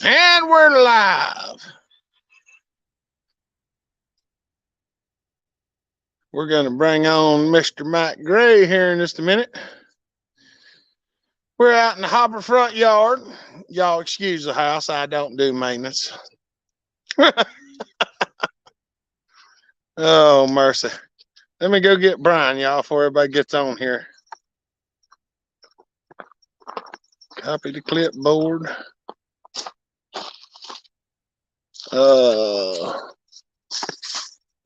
And we're live. We're going to bring on Mr. Mike Gray here in just a minute. We're out in the Hopper front yard. Y'all excuse the house. I don't do maintenance. Oh, mercy. Let me go get Brian, y'all, before everybody gets on here. Copy the clipboard.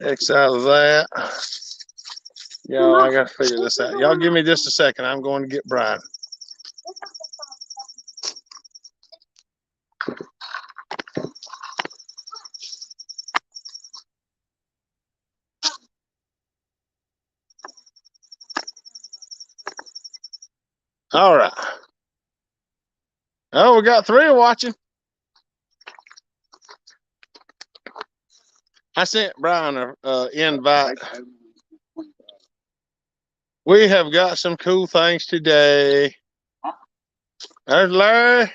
X out of that. Y'all, I got to figure this out. Y'all give me just a second. I'm going to get Brian. All right. Oh, we got 3 watching. I sent Brian an invite. We have got some cool things today. There's Larry.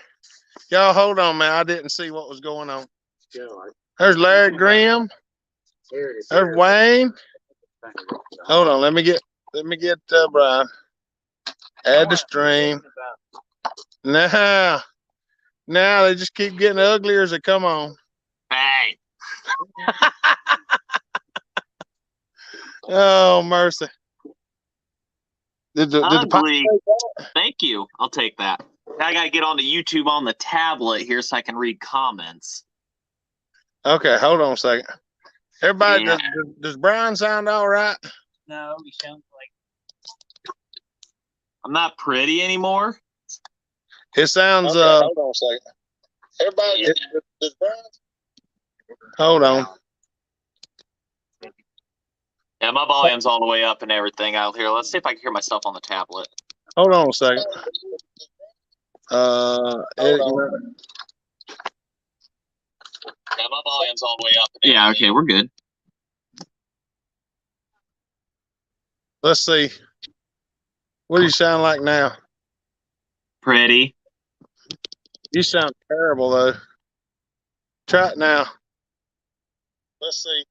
Y'all hold on, man. I didn't see what was going on. There's Larry Graham. There's Wayne. Hold on. Let me get Brian. Add the stream. Now they just keep getting uglier as they come on. Hey. Oh, mercy. Did Ugly. Thank you. I'll take that. I got to get onto YouTube on the tablet here so I can read comments. Okay, hold on a second. Everybody, yeah. Does Brian sound all right? No, he sounds like I'm not pretty anymore. It sounds. Okay, hold on a second. Everybody, yeah. does Brian? Hold on. Yeah, my volume's all the way up and everything out here. Let's see if I can hear myself on the tablet. Hold on a second. Yeah, my volume's all the way up. And yeah, okay, we're good. Let's see. What do you sound like now? Pretty. You sound terrible, though. Try it now. Let's see.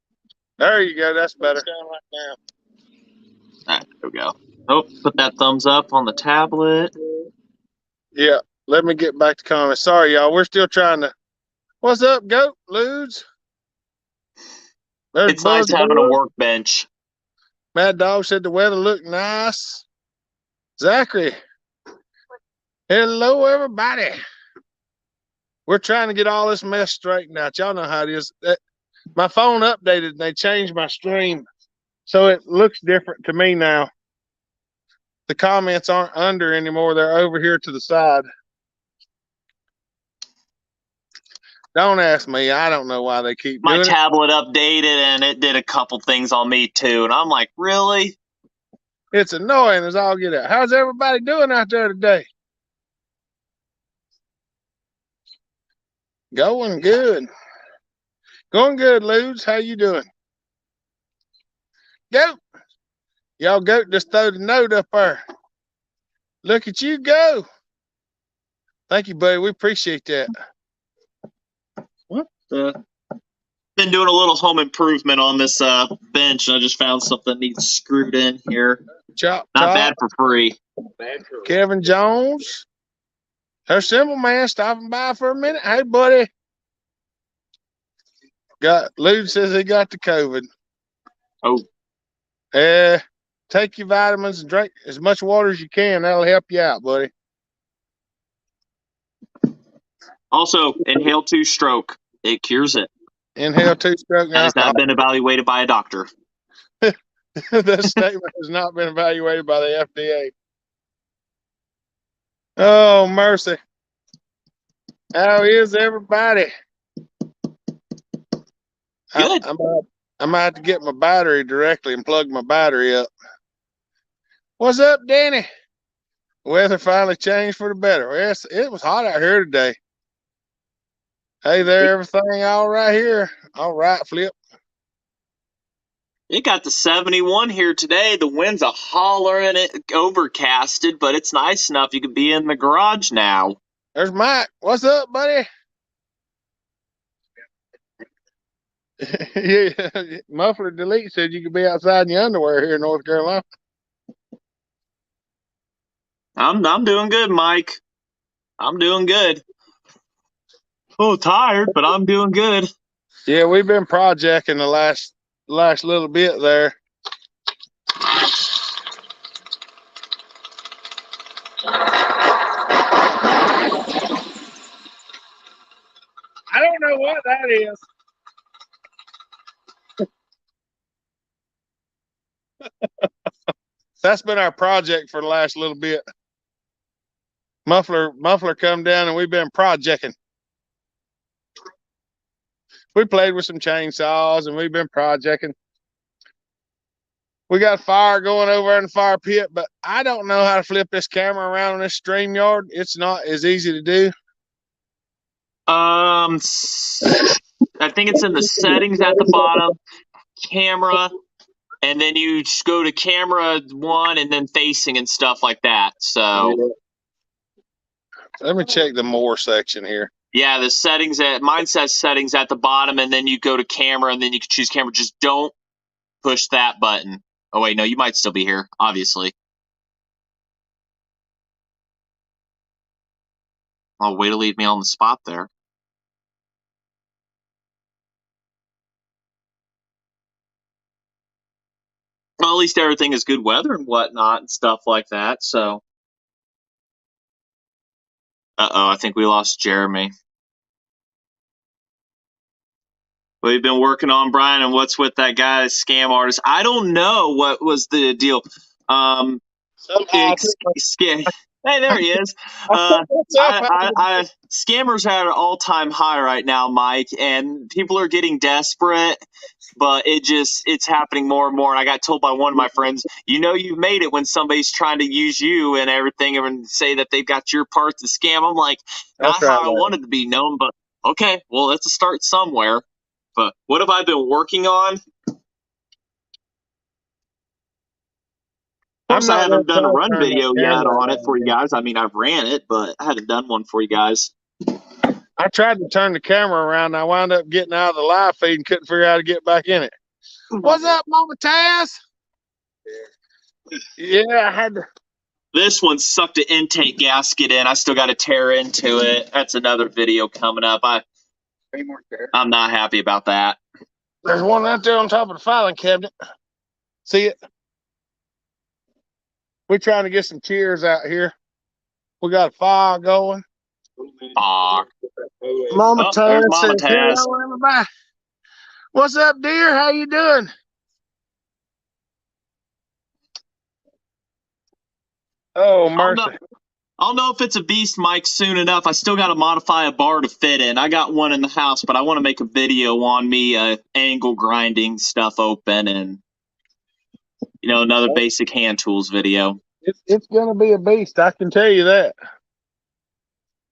There you go. That's better. Sound like now. All right, there we go. Oh, put that thumbs up on the tablet. Yeah, let me get back to comments. Sorry, y'all. We're still trying to. What's up, Goat Ludes? It's nice having a workbench. Mad Dog said the weather looked nice. Zachary. Hello, everybody. We're trying to get all this mess straightened out. Y'all know how it is. My phone updated and they changed my stream. So it looks different to me now. The comments aren't under anymore. They're over here to the side. Don't ask me. I don't know why they keep doing it. My tablet updated and it did a couple things on me too. And I'm like, really? It's annoying as all get out. How's everybody doing out there today? Going good. Going good, Ludes. How you doing? Goat. Y'all Goat just throw the note up there. Look at you go. Thank you, buddy. We appreciate that. What the? Been doing a little home improvement on this bench. I just found something needs screwed in here. Chop, Not bad for free. Kevin Jones. Her simple man stopping by for a minute. Hey, buddy. Lude says he got the COVID. Oh. Take your vitamins and drink as much water as you can. That'll help you out, buddy. Also, inhale 2 stroke. It cures it. Inhale 2 stroke. Has not been evaluated by a doctor. That statement has not been evaluated by the FDA. Oh, mercy. How is everybody? Good. I might have to get my battery directly and plug my battery up. What's up, Danny? Weather finally changed for the better. Yes, it was hot out here today. Hey there, everything all right here? All right, Flip. It got to 71 here today. The wind's a holler and it overcasted, but it's nice enough you could be in the garage now. There's Mike. What's up, buddy? Yeah, Muffler Delete said you could be outside in your underwear here in North Carolina. I'm doing good, Mike. I'm doing good. Oh, tired, but I'm doing good. Yeah, we've been projecting the last little bit there. I don't know what that is. That's been our project for the last little bit. Muffler come down and we've been projecting. We played with some chainsaws and we've been projecting. We got fire going over in the fire pit, but I don't know how to flip this camera around on this StreamYard. It's not as easy to do. I think it's in the settings at the bottom, camera, and then you just go to camera 1 and then facing and stuff like that. So Let me check the more section here. yeah, the settings mine says settings at the bottom, and then you go to camera, and then you can choose camera. Just don't push that button. Oh wait, no, you might still be here, obviously. Oh, way to leave me on the spot there. Well, at least everything is good weather and whatnot and stuff like that. So, I think we lost Jeremy. What have you been working on, Brian? And what's with that guy, scam artist? I don't know what was the deal. Hey, there he is. Scammers are at an all-time high right now, Mike, and people are getting desperate. But it's happening more and more. And I got told by one of my friends, you've made it when somebody's trying to use you and everything and say that they've got your part to scam. I'm like, not how I wanted to be known, but okay, well, let's start somewhere. But what have I been working on? Of course, I haven't done a run video yet on it for you guys. I mean, I've ran it, but I haven't done one for you guys. I tried to turn the camera around and I wound up getting out of the live feed and couldn't figure out how to get back in it. What's up, Mama Taz? Yeah, I had to. This one sucked an intake gasket in. I still got to tear into it. That's another video coming up. I'm not happy about that. There's one out there on top of the filing cabinet. See it? We're trying to get some cheers out here. We got a fire going. Aw. Mama Taz Mama says, Taz. hello, everybody. What's up, dear? How you doing? Oh, mercy. I'll know if it's a beast, Mike, soon enough. I still got to modify a bar to fit in. I got one in the house, but I want to make a video on me angle grinding stuff open and, another basic hand tools video. It's going to be a beast. I can tell you that.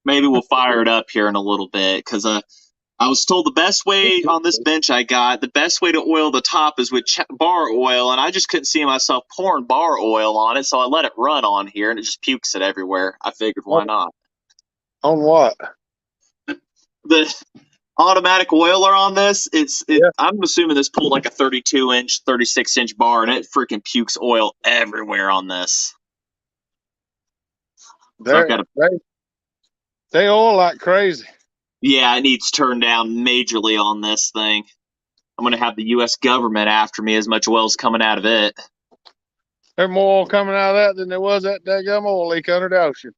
Maybe we'll fire it up here in a little bit because I was told the best way on this bench the best way to oil the top is with bar oil, and I just couldn't see myself pouring bar oil on it, so I let it run on here, and it just pukes it everywhere. I figured, why not? On what? The automatic oiler on this, I'm assuming this pulled like a 32-inch, 36-inch bar, and it freaking pukes oil everywhere on this. They oil like crazy. Yeah, it needs turned down majorly on this thing. I'm going to have the U.S. government after me as much oil's coming out of it. There's more oil coming out of that than there was that daggum oil leak under the ocean.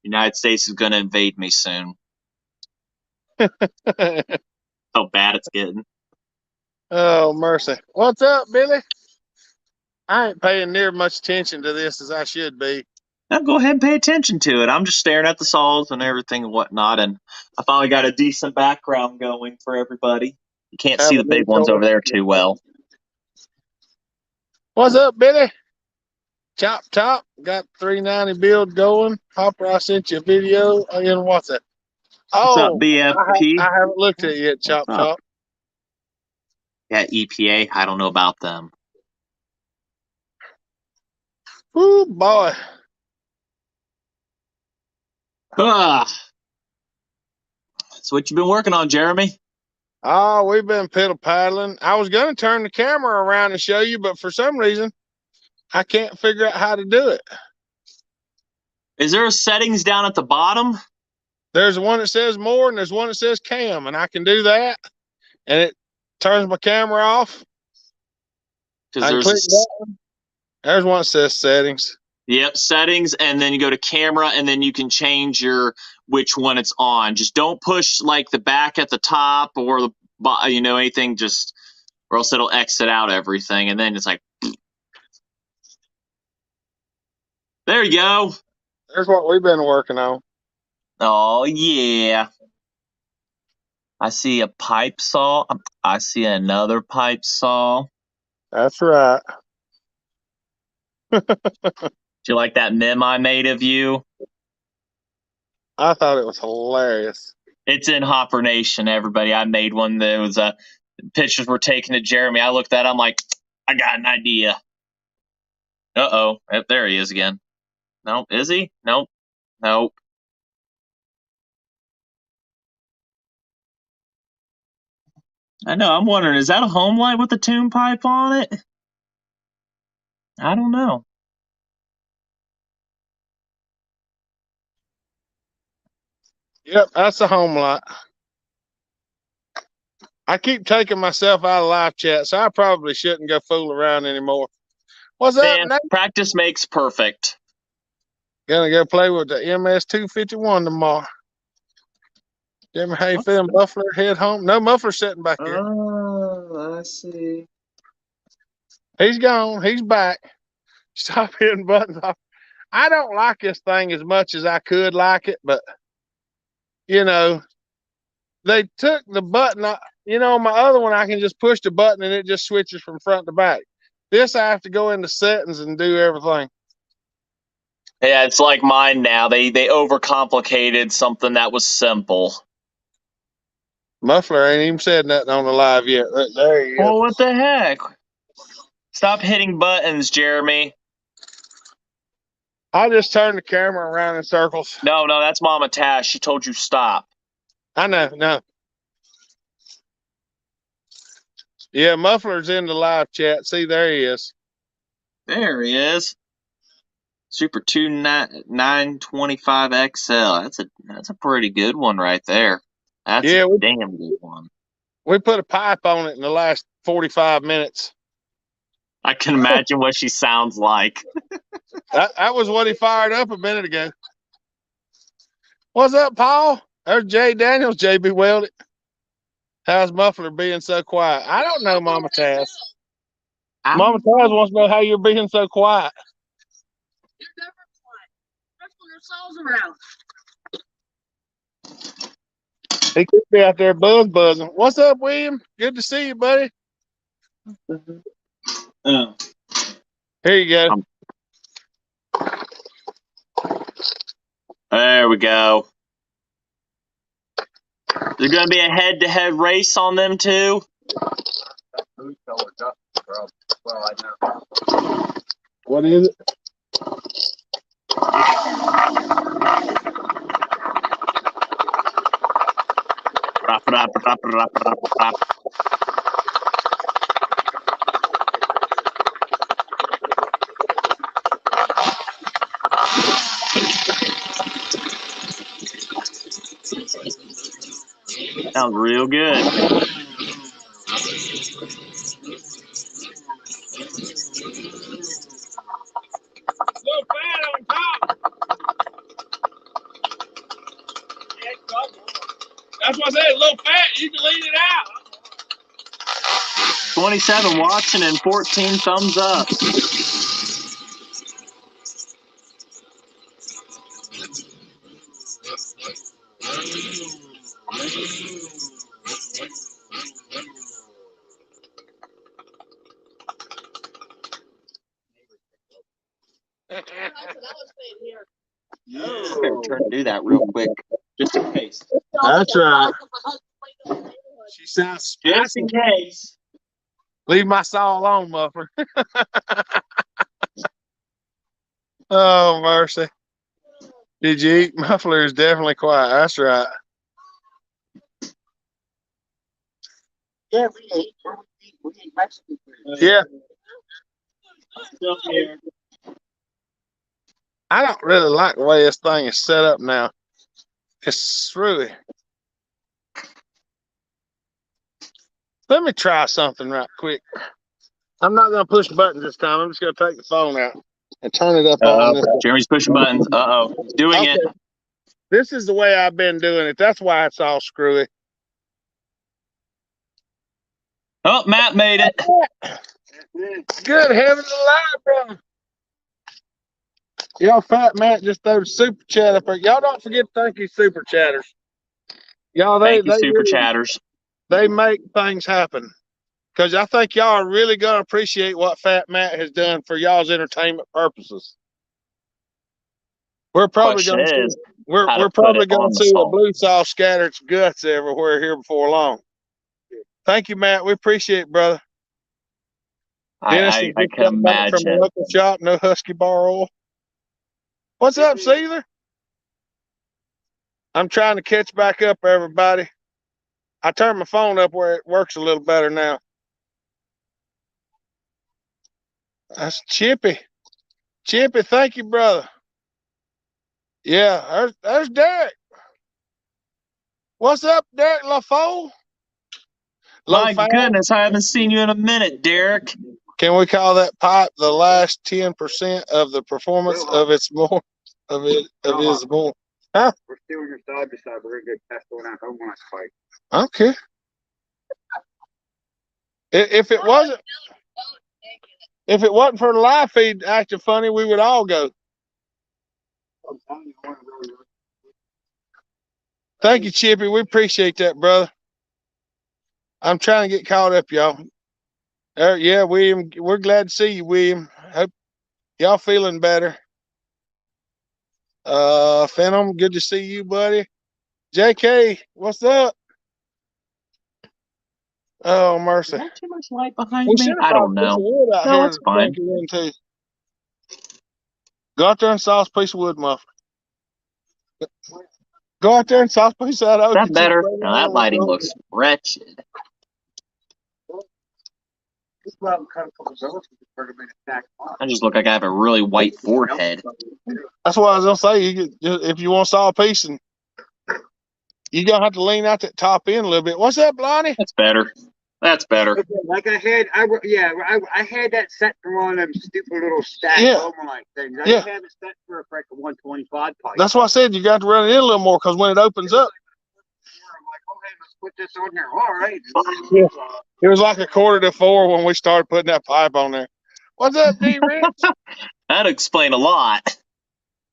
United States is going to invade me soon. How bad it's getting. Oh, mercy. What's up, Billy? I ain't paying near much attention to this as I should be. Now go ahead and pay attention to it. I'm just staring at the saws and everything and whatnot, and I finally got a decent background going for everybody. You can't see the big ones over there too well. What's up, Billy? Chop Top got 390 build going. Hopper, I sent you a video. What's that? What's up, BFP? I haven't looked at it yet, Chop Top. Yeah, EPA. I don't know about them. Ooh, boy. So what you been working on, Jeremy? Oh, we've been piddle paddling. I was going to turn the camera around and show you, but for some reason, I can't figure out how to do it. Is there a settings down at the bottom? There's one that says more and there's one that says cam, and I can do that, and it turns my camera off. Because I can click that one. There's one that says settings. Yep, settings, and then you go to camera, and then you can change which one it's on. Just don't push like the back at the top or the anything. Just or else it'll exit out everything, and then it's like, there you go. There's what we've been working on. Oh yeah. I see a pipe saw. I see another pipe saw. That's right. Do you like that meme I made of you? I thought it was hilarious. It's in Hopper Nation, everybody. I made one that was pictures were taken to Jeremy. I looked at it, I'm like, I got an idea. Uh-oh. There he is again. Nope. Is he? Nope. Nope. I know. I'm wondering, is that a home light with a tune pipe on it? I don't know. Yep, that's the home light. I keep taking myself out of live chat, so I probably shouldn't go fool around anymore. What's up, Man, Nate? practice makes perfect. Gonna go play with the MS-251 tomorrow. Jimmy, how you feeling? Muffler head home? No muffler sitting back here. Oh, I see. He's gone. He's back. Stop hitting buttons off. I don't like this thing as much as I could like it, but they took the button. My other one, I can just push the button and it just switches from front to back. This, I have to go into settings and do everything. Yeah, it's like mine now. They overcomplicated something that was simple. Muffler ain't even said nothing on the live yet. There he is. Well, what the heck? Stop hitting buttons, Jeremy. I just turned the camera around in circles. No, that's Mama Tash. She told you stop. I know, no. Yeah, Muffler's in the live chat. See, there he is. There he is. Super 925 XL. That's a pretty good one right there. That's a damn good one. We put a pipe on it in the last 45 minutes. I can imagine what she sounds like. That was what he fired up a minute ago. What's up, Paul? There's Jay Daniels, JB Welded. How's Muffler being so quiet? I don't know, Mama Taz. Mama Taz wants to know how you're being so quiet. You're never quiet. Your soul's around. He could be out there buzzing. What's up, William? Good to see you, buddy. Here you go. There we go. There's going to be a head-to-head race on them, too? What is it? Sounds real good. Little fat on top. That's what I said, a little fat. You can lead it out. 27 watching and 14 thumbs up. Better try to do that real quick, just in case. That's right. She sounds Just in case. Leave my saw alone, Muffler. Oh, mercy. Did you eat? Muffler is definitely quiet. That's right. Yeah, we ate Mexican food. Yeah. Still here. I don't really like the way this thing is set up now. It's really. Let me try something right quick. I'm not going to push buttons this time. I'm just going to take the phone out and turn it up on this. Jeremy's pushing buttons. He's doing Okay. it. This is the way I've been doing it. That's why it's all screwy. Oh, Matt made it. Good heavens alive, brother. Y'all, Fat Matt just threw the super chat up there. Y'all don't forget to thank you, super chatters. Y'all, Thank you, they Super really, Chatters. they make things happen. Because I think y'all are really going to appreciate what Fat Matt has done for y'all's entertainment purposes. We're probably Question going to is, see, we're how to put probably it on going to the see a song. blue saw scatter its guts everywhere here before long. Thank you, Matt. We appreciate it, brother. Dennis I has just can got back from a imagine. local shop, no Husky bar oil. What's up, Caesar? I'm trying to catch back up, everybody. I turned my phone up where it works a little better now. That's Chippy. Chippy, thank you, brother. Yeah, there's Derek. What's up, Derek LaFoe? My goodness, I haven't seen you in a minute, Derek. Can we call that pipe the last 10% of the performance of its more of his more? Huh? We're still on your side by side. We're gonna get test going on home on fight. Okay. If it wasn't for the live feed acting funny, we would all go. Thank you, Chippy. We appreciate that, brother. I'm trying to get caught up, y'all. Yeah, William, we're glad to see you, William. Hope y'all feeling better. Phenom, good to see you, buddy. JK, what's up? Oh, mercy. Is that too much light behind We me? should have I brought don't a piece of know. wood out No, here it's to fine. plug it into. Go out there and saw a piece of wood, muffler. Go out there and saw a piece of that oak. Is that better? No, that lighting looks wretched. I just look like I have a really white forehead. That's what I was gonna say. If you want to saw a piece, and you're gonna have to lean out that top end a little bit. What's that, Blondie? That's better. That's better. Like I had that set for one of them stupid little stack like things. I have it set for a freaking 125 pipe. That's why I said you got to run it in a little more because when it opens up. I'm like, okay, let's put this on here. All right. Yeah. It was like 3:45 when we started putting that pipe on there. What's up, D Rich? That'd explain a lot.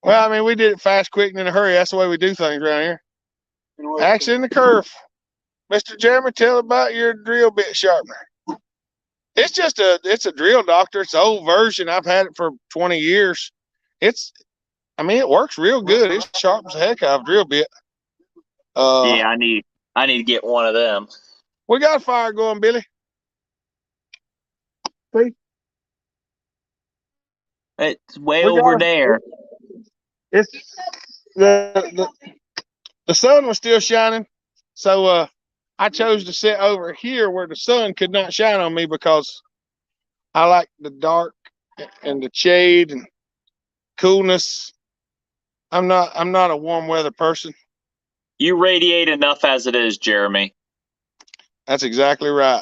Well, I mean, we did it fast, quick, and in a hurry. That's the way we do things around here. Action in the curve. Mr. Jeremy, tell about your drill bit sharpener. It's a drill doctor. It's an old version. I've had it for 20 years. It works real good. It sharpens the heck out of a drill bit. Yeah, I need to get one of them. We got a fire going, Billy. See? It's way over there. It's the sun was still shining, so I chose to sit over here where the sun could not shine on me because I like the dark and the shade and coolness. I'm not a warm weather person. You radiate enough as it is, Jeremy. That's exactly right.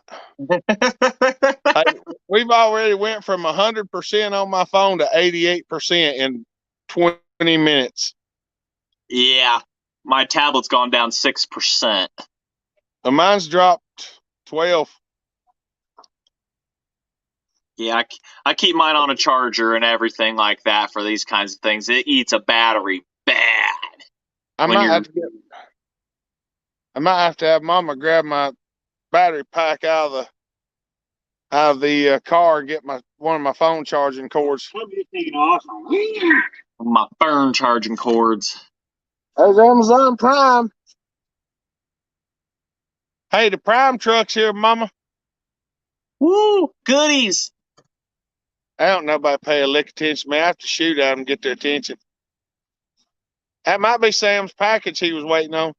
We've already went from 100% on my phone to 88% in 20 minutes. Yeah, my tablet's gone down 6%. Mine's dropped 12. Yeah, I keep mine on a charger and everything like that for these kinds of things. It eats a battery bad. I might have to have Mama grab my battery pack out of the car and get one of my phone charging cords. My phone charging cords. There's Amazon Prime. Hey, the Prime truck's here, Mama. Woo, goodies. I don't know nobody pay a lick attention to me. I have to shoot at them and get their attention. That might be Sam's package he was waiting on.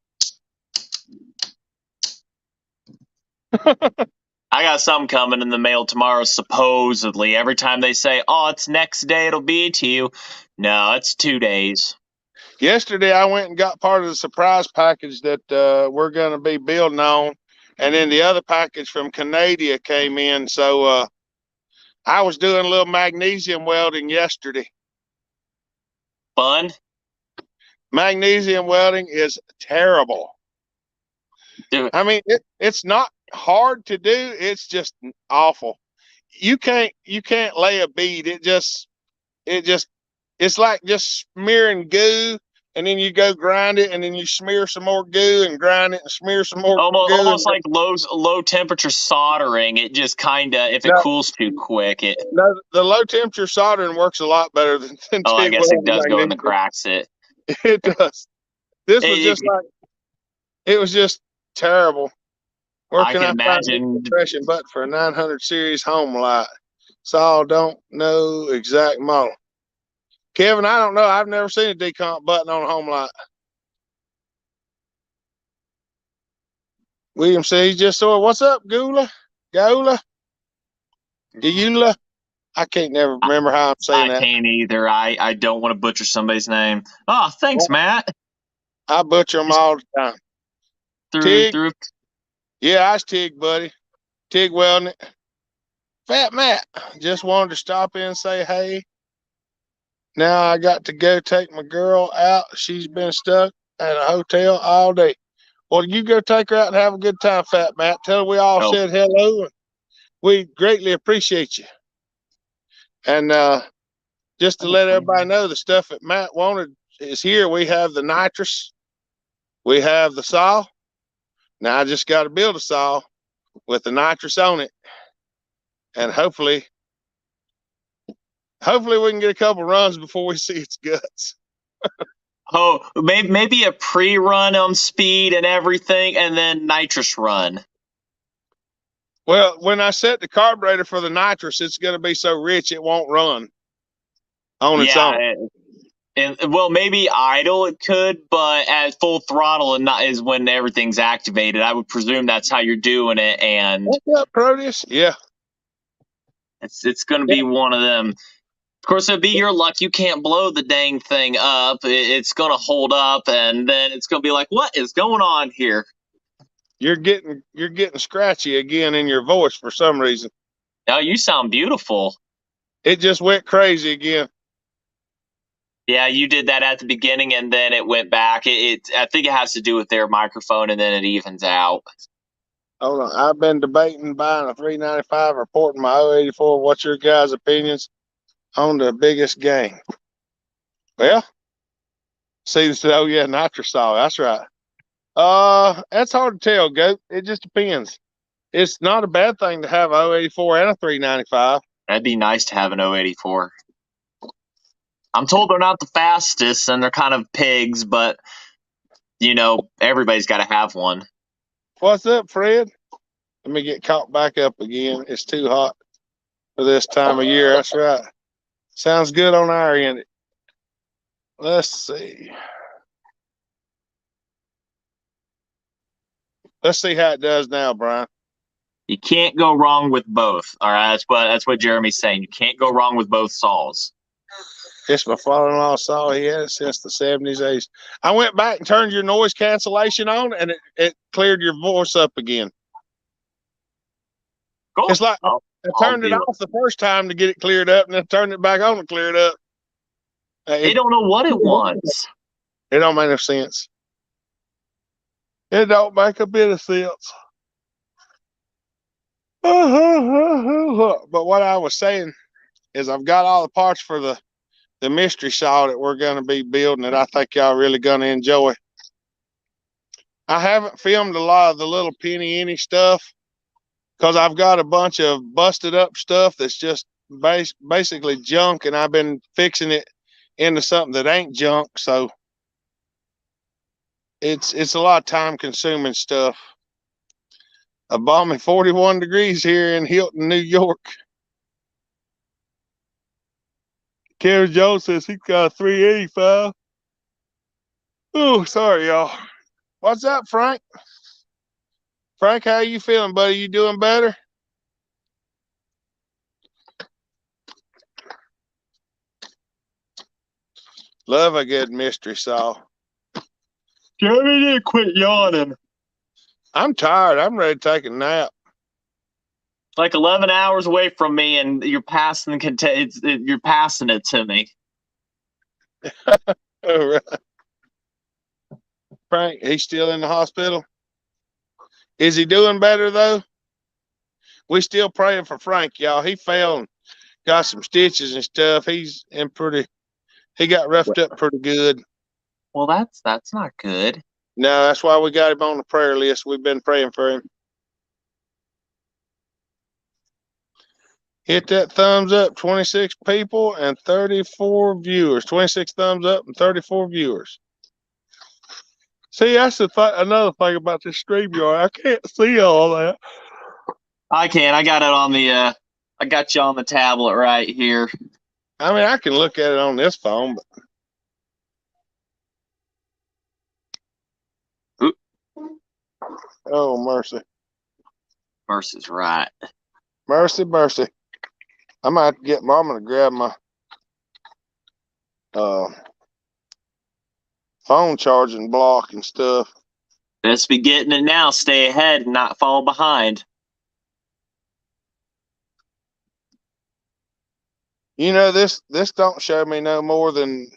I got some coming in the mail tomorrow, supposedly. Every time they say, "Oh, it's next day, it'll be to you." No, it's 2 days. Yesterday, I went and got part of the surprise package that we're going to be building on. And then the other package from Canada came in. So I was doing a little magnesium welding yesterday. Fun? Magnesium welding is terrible. Dude. I mean, it's not hard to do. It's just awful. You can't lay a bead. It's like just smearing goo, and then you go grind it, and then you smear some more goo and grind it and smear some more goo. Almost like low temperature soldering. It just kind of, if it cools too quick, it. No, the low temperature soldering works a lot better than Oh, I TIG guess it welding does go in the magnesium. cracks. It does. This was just like, it was just terrible. Where can I imagine. Find a compression button for a 900 series home light? Saul don't know exact model. Kevin, I don't know. I've never seen a decomp button on a home light. William says he just saw it. What's up, Gula? Gola? Eula? I can't never remember how I'm saying that. I can't either. I don't want to butcher somebody's name. Oh, thanks, Matt. I butcher them all the time. TIG? Yeah, I was TIG, buddy. TIG welding it. Fat Matt, just wanted to stop in and say hey. Now I got to go take my girl out. She's been stuck at a hotel all day. Well, you go take her out and have a good time, Fat Matt. Tell her we all said hello and we greatly appreciate you. And just to let everybody know, the stuff that Matt wanted is here. We have the nitrous. We have the saw. Now I just got to build a saw with the nitrous on it. And hopefully we can get a couple runs before we see its guts. Oh, maybe a pre-run on speed and everything, and then nitrous run. Well, when I set the carburetor for the nitrous, it's going to be so rich it won't run on its own. And well, maybe idle it could, but at full throttle and not is when everything's activated. I would presume that's how you're doing it. And what's up, Proteus? Yeah, it's going to be one of them. Of course, it'd be your luck. You can't blow the dang thing up. It's going to hold up, and then it's going to be like, what is going on here? You're getting scratchy again in your voice for some reason. Now you sound beautiful. It just went crazy again. Yeah, you did that at the beginning, and then it went back. I think it has to do with their microphone, and then it evens out. Hold on. I've been debating buying a 395 or porting my 084. What's your guys' opinions on the biggest game? Well, see, oh yeah, nitrous saw. That's right. That's hard to tell, Goat. It just depends. It's not a bad thing to have a 084 and a 395. That'd be nice to have an 084. I'm told they're not the fastest and they're kind of pigs, but everybody's got to have one. What's up, Fred? Let me get caught back up again. It's too hot for this time of year. That's right. Sounds good on our end. Let's see. Let's see how it does now, Brian. You can't go wrong with both. All right, that's what Jeremy's saying. You can't go wrong with both saws. It's my father-in-law saw. He had it since the 70s, 80s. I went back and turned your noise cancellation on, and it cleared your voice up again. Cool. It's like I turned it off the first time to get it cleared up, and then turned it back on to clear it up. They don't know what it wants. It don't make no sense. It don't make a bit of sense. But what I was saying is I've got all the parts for the mystery saw that we're going to be building that I think y'all really going to enjoy. I haven't filmed a lot of the little penny stuff because I've got a bunch of busted up stuff that's just basically junk, and I've been fixing it into something that ain't junk. So it's a lot of time consuming stuff. A balmy 41 degrees here in Hilton, New York. Karen Jones says he's got a 385. Oh, sorry, y'all. What's up, Frank? Frank, how you feeling, buddy? You doing better? Love a good mystery saw. Jeremy didn't quit yawning. I'm tired. I'm ready to take a nap. Like 11 hours away from me, and you're passing you're passing it to me. All right. Frank, he's still in the hospital. Is he doing better though? We still praying for Frank, y'all. He fell and got some stitches and stuff. He's in pretty. He got roughed up pretty good. Well, that's not good. No, that's why we got him on the prayer list. We've been praying for him. Hit that thumbs up. 26 people and 34 viewers. 26 thumbs up and 34 viewers. See, that's another thing about this StreamYard. I can't see all that. I can. I got it on the. I got you on the tablet right here. I mean, I can look at it on this phone, but. Oop. Oh, mercy. Mercy's right. Mercy, mercy. I might have to get Mama to grab my phone charging block and stuff. Best be getting it now. Stay ahead and not fall behind. You know, this don't show me no more than.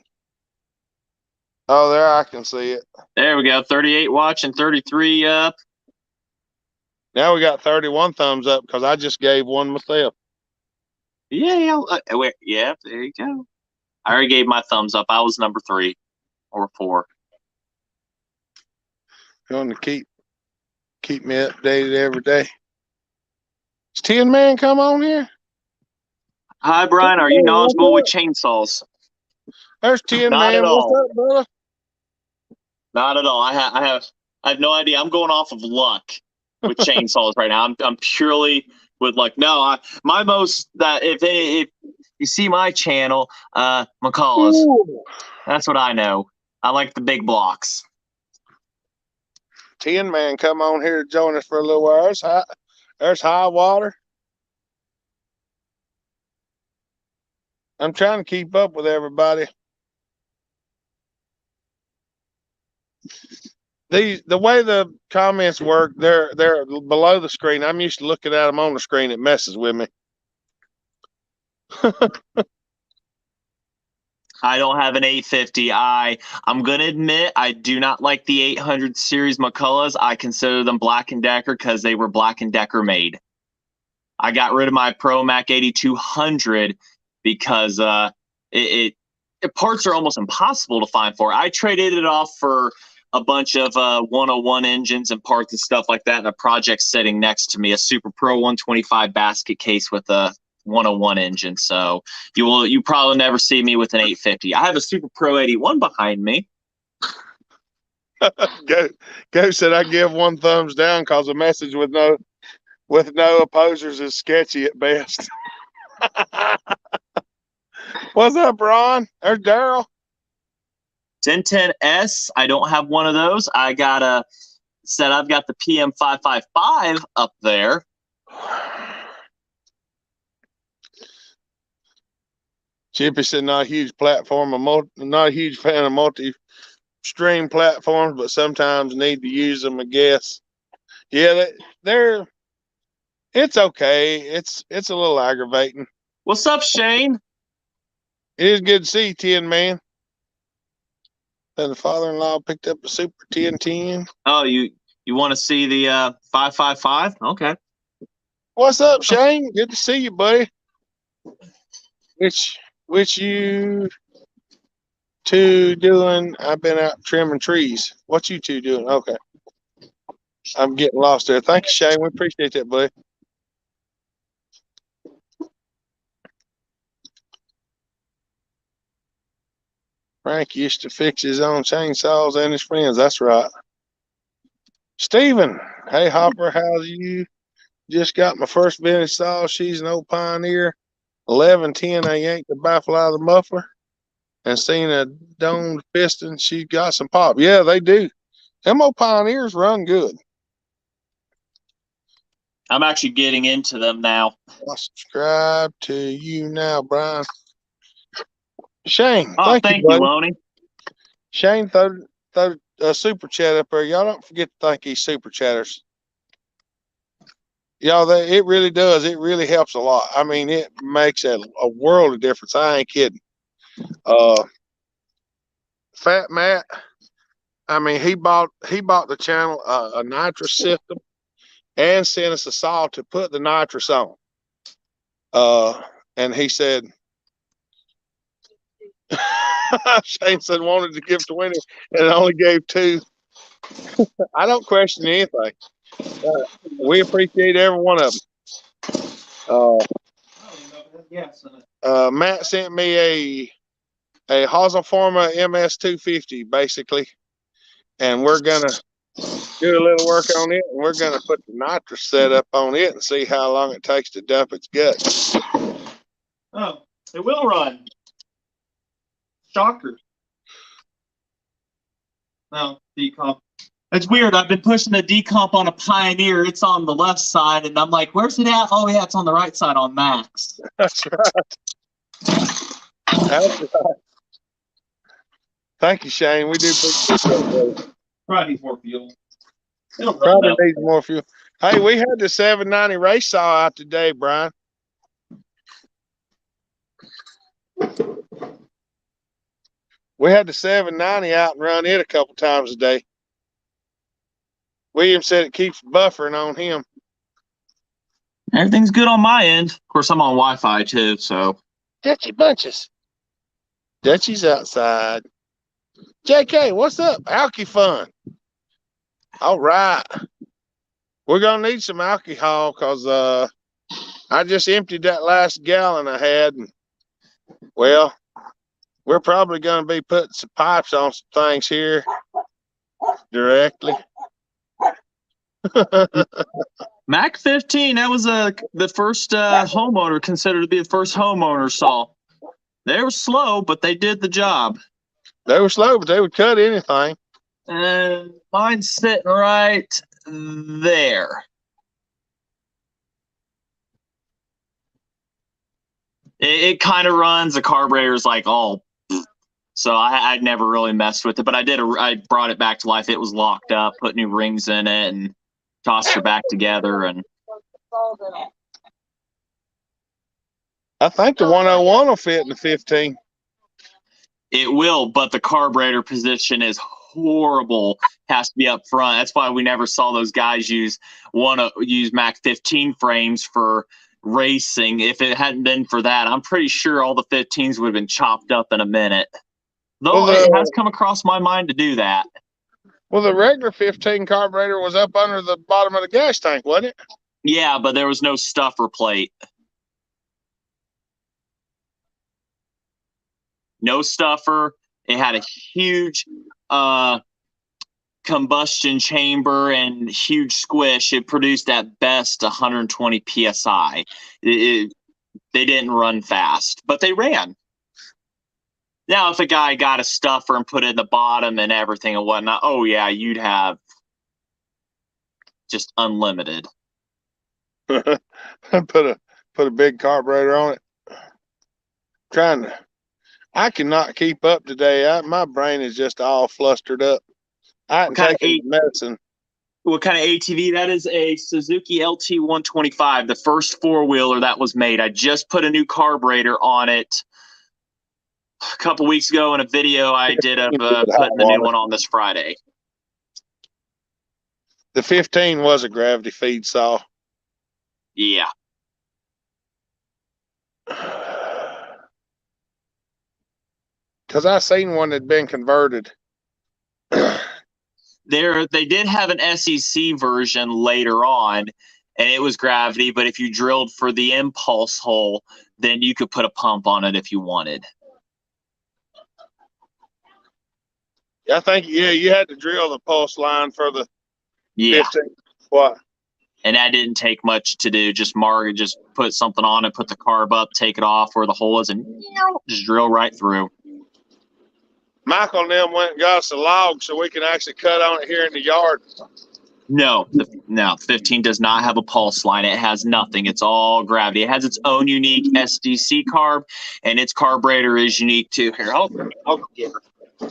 Oh, there, I can see it. There we go. 38 watching, 33 up. Now we got 31 thumbs up because I just gave one myself. Yeah, yeah, there you go. I already gave my thumbs up. I was number 3 or 4. Going to keep me updated every day. Is Tin Man come on here? Hi, Brian. Are you knowledgeable with chainsaws? There's Tin Not Man. at all. What's up, brother? Not at all. I have no idea. I'm going off of luck with chainsaws right now. I'm purely with luck. No, my most that if you see my channel, McCullough's. That's what I know. I like the big blocks. Tin Man come on here to join us for a little while. There's high water. I'm trying to keep up with everybody. The way the comments work, they're below the screen. I'm used to looking at them on the screen. It messes with me. I don't have an 850. I'm gonna admit I do not like the 800 series McCulloughs. I consider them Black & Decker because they were Black & Decker made. I got rid of my Pro Mac 8200 because parts are almost impossible to find for. I traded it off for a bunch of 101 engines and parts and stuff like that in a project sitting next to me, a Super Pro 125 basket case with a 101 engine. So you probably never see me with an 850. I have a Super Pro 81 behind me. Go said I give one thumbs down because a message with no opposers is sketchy at best. What's up, Ron? There's Daryl. 1010S. I don't have one of those. I've got the PM555 up there. Chippy said not a huge platform, not a huge fan of multi-stream platforms, but sometimes need to use them, I guess. Yeah, it's okay. It's a little aggravating. What's up, Shane? It is good to see you, Tin Man. And the father-in-law picked up a Super 1010. Oh, you want to see the 555? Okay. What's up, Shane? Good to see you, buddy. Which you two doing? I've been out trimming trees. What you two doing? Okay. I'm getting lost there. Thank you, Shane. We appreciate that, buddy. Frank used to fix his own chainsaws and his friends. That's right. Steven, hey, Hopper, how's you? Just got my first vintage saw. She's an old Pioneer. 1110, I yanked the baffle out of the muffler and seen a domed piston. She got some pop. Yeah, they do. Them old Pioneers run good. I'm actually getting into them now. I'll subscribe to you now, Brian. Shane, Oh, thank you, you, buddy. Loney. Shane, throw a super chat up there. Y'all don't forget to thank these super chatters. Y'all, it really does. It really helps a lot. I mean, it makes a world of difference. I ain't kidding. Fat Matt, I mean, he bought the channel a nitrous system and sent us a saw to put the nitrous on. And he said, Shane said wanted to give 20 and only gave 2. I don't question anything. We appreciate every one of them. Matt sent me a Hazelforma MS250 basically, and we're gonna do a little work on it, and we're gonna put the nitrous setup on it and see how long it takes to dump its guts. Oh, it will run. Shocker. No, decomp. It's weird. I've been pushing the decomp on a Pioneer. It's on the left side, and I'm like, where's it at? Oh, yeah, it's on the right side on Max. That's right. That's right. Thank you, Shane. We do appreciate that. Probably needs more fuel. Probably needs more fuel. Hey, we had the 790 race saw out today, Brian. We had the 790 out and run it a couple times a day. William said it keeps buffering on him. Everything's good on my end. Of course, I'm on Wi-Fi too, so. Dutchy bunches. Dutchy's outside. JK, what's up? Alky fun. All right. We're going to need some alcohol because I just emptied that last gallon I had. And, well, we're probably going to be putting some pipes on some things here directly. Mac 15, that was the first homeowner considered to be the first homeowner saw. They were slow, but they did the job. They were slow, but they would cut anything. And mine's sitting right there. It kind of runs. The carburetor's like all. So I never really messed with it, but I brought it back to life. It was locked up, put new rings in it, and tossed her back together. And I think the 101 will fit in the 15. It will, but the carburetor position is horrible. Has to be up front. That's why we never saw those guys use Mac 15 frames for racing. If it hadn't been for that, I'm pretty sure all the 15s would have been chopped up in a minute. Though it has come across my mind to do that. Well, the regular 15 carburetor was up under the bottom of the gas tank, wasn't it? Yeah, but there was no stuffer plate. No stuffer. It had a huge combustion chamber and huge squish. It produced at best 120 psi. They didn't run fast, but they ran. Now, if a guy got a stuffer and put it in the bottom and everything and whatnot, oh yeah, you'd have just unlimited. put a big carburetor on it. I cannot keep up today. My brain is just all flustered up. I hadn't taken medicine. What kind of ATV? That is a Suzuki LT 125, the first four-wheeler that was made. I just put a new carburetor on it a couple weeks ago in a video I did of putting the new one on this Friday. The 15 was a gravity feed saw. Yeah. Because I seen one that had been converted. They did have an SEC version later on, and it was gravity, but if you drilled for the impulse hole, then you could put a pump on it if you wanted. I think, you had to drill the pulse line for the 15. What? And that didn't take much to do. Just put something on it, put the carb up, take it off where the hole is, and just drill right through. Michael and them went and got us a log so we can actually cut on it here in the yard. No, no, 15 does not have a pulse line. It has nothing. It's all gravity. It has its own unique SDC carb, and its carburetor is unique too. Here, I'll get her.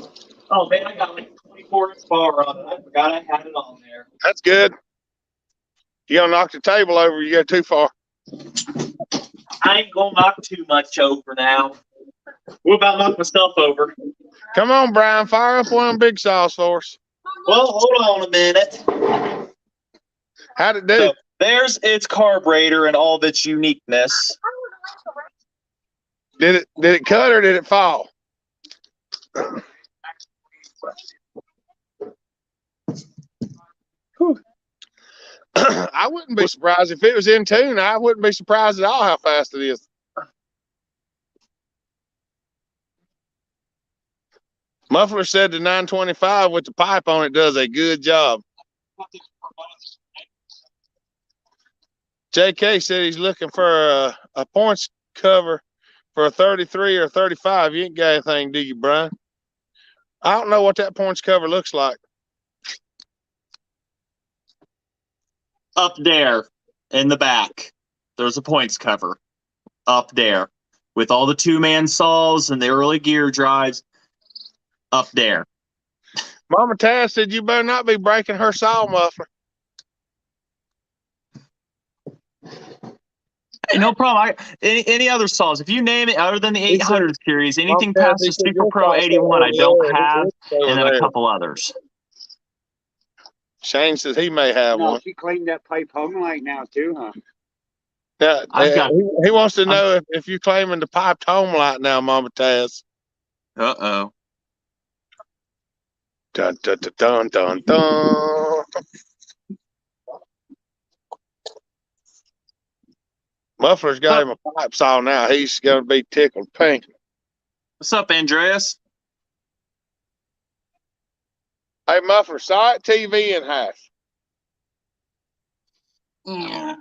Oh man, I got like a 24-inch bar on it. I forgot I had it on there. That's good. You gonna knock the table over? You go too far. I ain't gonna knock too much over now. What about knock myself over? Come on, Brian, fire up one of them big saws for us. Well, hold on a minute. How'd it do? So there's its carburetor and all of its uniqueness. Did it cut or did it fall? I wouldn't be surprised if it was in tune. I wouldn't be surprised at all how fast it is. Muffler said the 925 with the pipe on it does a good job. JK said he's looking for a points cover for a 33 or 35. You ain't got anything, do you, Brian? I don't know what that points cover looks like. Up there in the back, there's a points cover. Up there. With all the two-man saws and the early gear drives. Up there. Mama Taz said you better not be breaking her saw muffler. Hey, no problem. Any other saws, if you name it, other than the 800 series, anything past the Super Pro 81, I don't have, and then a couple others. Shane says he may have one. She cleaned that pipe home right now too, huh? Yeah, he wants to know if you're claiming the piped home light now, Mama Taz. Uh-oh. Dun, dun, dun, dun, dun. Muffler's got him a pipe saw now. He's going to be tickled pink. What's up, Andreas? Hey, Muffler, saw it TV in half. Yeah.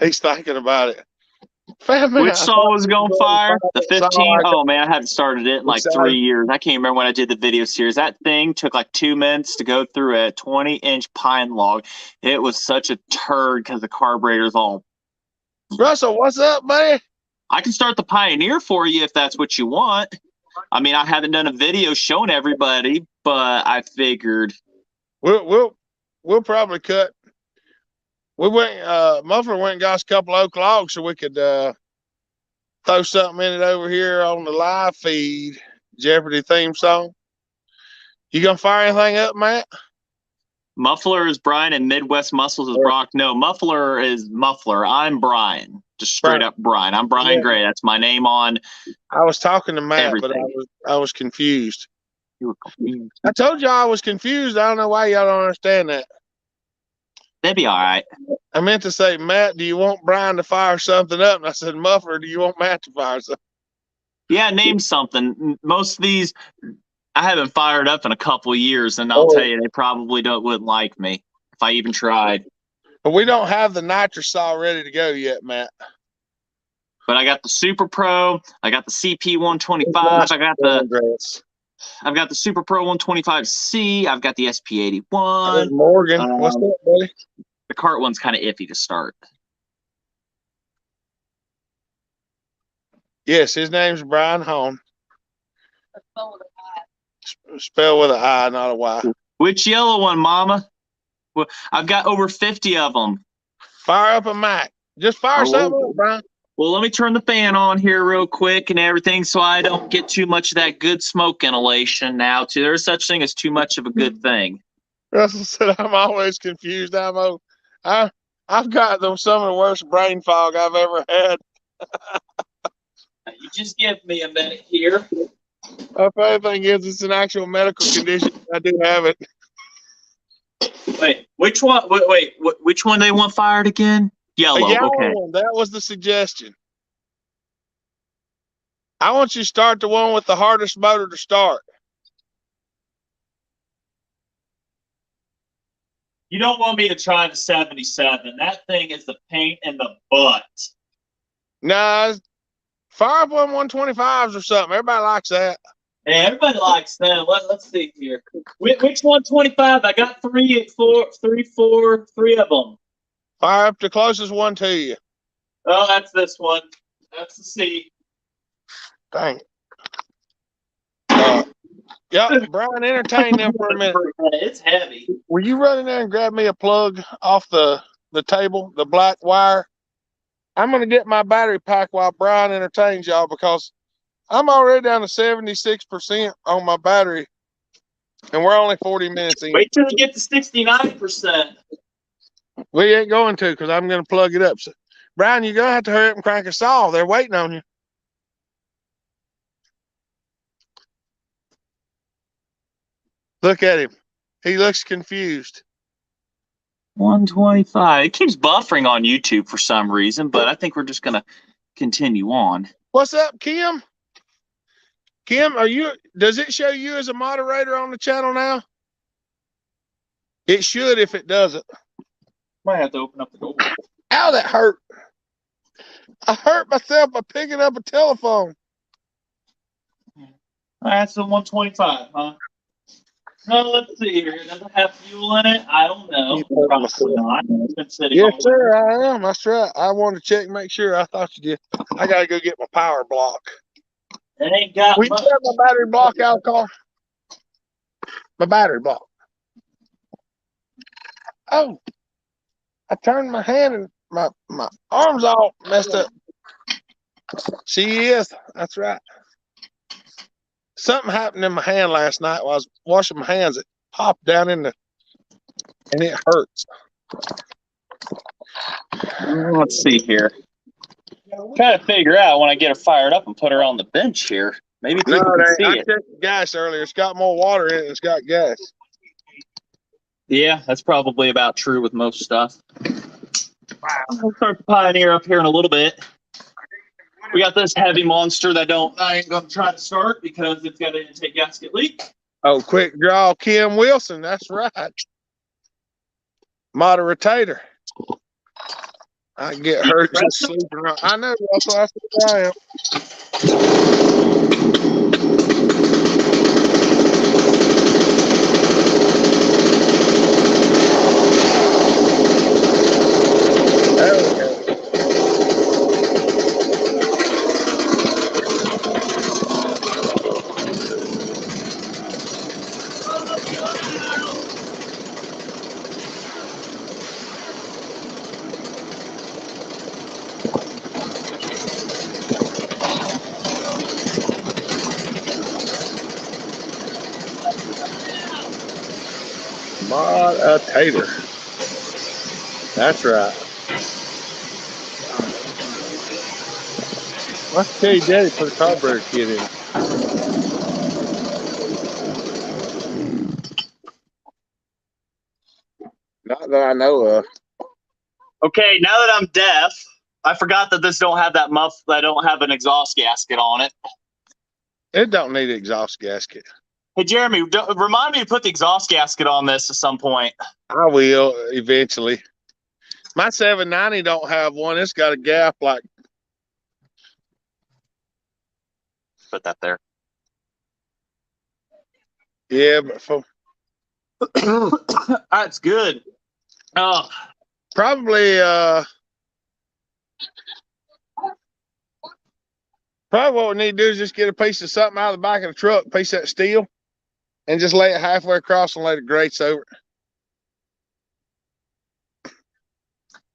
He's thinking about it. Which saw was going fire? The 15? Oh, man, I haven't started it in like 3 years. I can't remember when I did the video series. That thing took like 2 minutes to go through a 20-inch pine log. It was such a turd because the carburetor's all... Russell, what's up, man? I can start the Pioneer for you if that's what you want. I mean, I haven't done a video showing everybody, but I figured... We'll probably cut. We went, Muffler went and got us a couple of oak logs so we could throw something in it over here on the live feed. Jeopardy theme song. You gonna fire anything up, Matt? Muffler is Brian and Midwest Muscles is Brock. No, Muffler is Muffler. I'm Brian. Just straight up Brian. I'm Brian Gray. That's my name on. I was talking to Matt, everything. but I was confused. You were confused. I told y'all I was confused. I don't know why y'all don't understand that. They'd be all right. I meant to say, Matt, do you want Brian to fire something up? And I said, Muffler, do you want Matt to fire something? Yeah, name something. Most of these I haven't fired up in a couple of years, and I'll tell you, they probably wouldn't like me if I even tried. But we don't have the nitrous saw ready to go yet, Matt. But I got the Super Pro. I got the CP 125. I've got the Super Pro 125C. I've got the SP 81. Morgan, what's up, buddy? The cart one's kind of iffy to start. Yes, his name's Brian Hone. Spell with an I, not a Y. Which yellow one, Mama? Well, I've got over 50 of them. Fire up a mic. Just fire something up, Brian. Well, let me turn the fan on here real quick and everything so I don't get too much of that good smoke inhalation now. Too. There's such thing as too much of a good thing. Russell said, I'm always confused. I've got some of the worst brain fog I've ever had. You just give me a minute here. The funny thing is, it's an actual medical condition. I do have it. Wait, which one? Wait, which one they want fired again? Yellow. Okay. One. That was the suggestion. I want you to start the one with the hardest motor to start. You don't want me to try the 77. That thing is the pain in the butt. Nah, fire up on 125s or something. Everybody likes that. Hey, everybody likes them. Let's see here. Which 125? I got three of them. Fire up the closest one to you. Oh, that's this one. That's the C. Dang. Yeah, Brian, entertain them for a minute. It's heavy. Will you run in there and grab me a plug off the table, the black wire? I'm going to get my battery pack while Brian entertains y'all because I'm already down to 76% on my battery, and we're only 40 minutes in. Wait till we get to 69%. We ain't going to because I'm going to plug it up. So, Brian, you're going to have to hurry up and crank a saw. They're waiting on you. Look at him. He looks confused. 125. It keeps buffering on YouTube for some reason, but I think we're just going to continue on. What's up, Kim? Kim, does it show you as a moderator on the channel now? It should if it doesn't. Might have to open up the door. Ow, that hurt. I hurt myself by picking up a telephone. That's the 125, huh? No, let's see here. Does it have fuel in it? I don't know. Probably not. It's been sitting Yes, sir, I am. That's right. I wanted to check, make sure. I thought you did. I got to go get my power block. It ain't got Will you grab my battery block out of the car? My battery block. Oh, I turned my hand and my arm's all messed up. She is. That's right. Something happened in my hand last night while I was washing my hands. It popped down and it hurts. Let's see here. Trying to figure out when I get her fired up and put her on the bench here. Maybe people can see I it. checked the gas earlier. It's got more water in it. It's got gas. Yeah, that's probably about true with most stuff. I'll start the Pioneer up here in a little bit. We got this heavy monster that I ain't gonna try to start because it's got an intake gasket leak. Oh, quick draw, Kim Wilson. That's right. Moderator. I get hurt just sleeping around. I know, Russell. That's what I am. There we go. Moderator. That's right. Let's tell you, Daddy put a carburetor kit in. Not that I know of. Okay, now that I'm deaf, I forgot that this don't have that I don't have an exhaust gasket on it. It don't need an exhaust gasket. Hey, Jeremy, remind me to put the exhaust gasket on this at some point. I will eventually. My 790 don't have one. It's got a gap like. Put that there. Yeah, but for That's good. Oh, probably what we need to do is just get a piece of something out of the back of the truck, piece of that steel, and just lay it halfway across and lay the grates over it.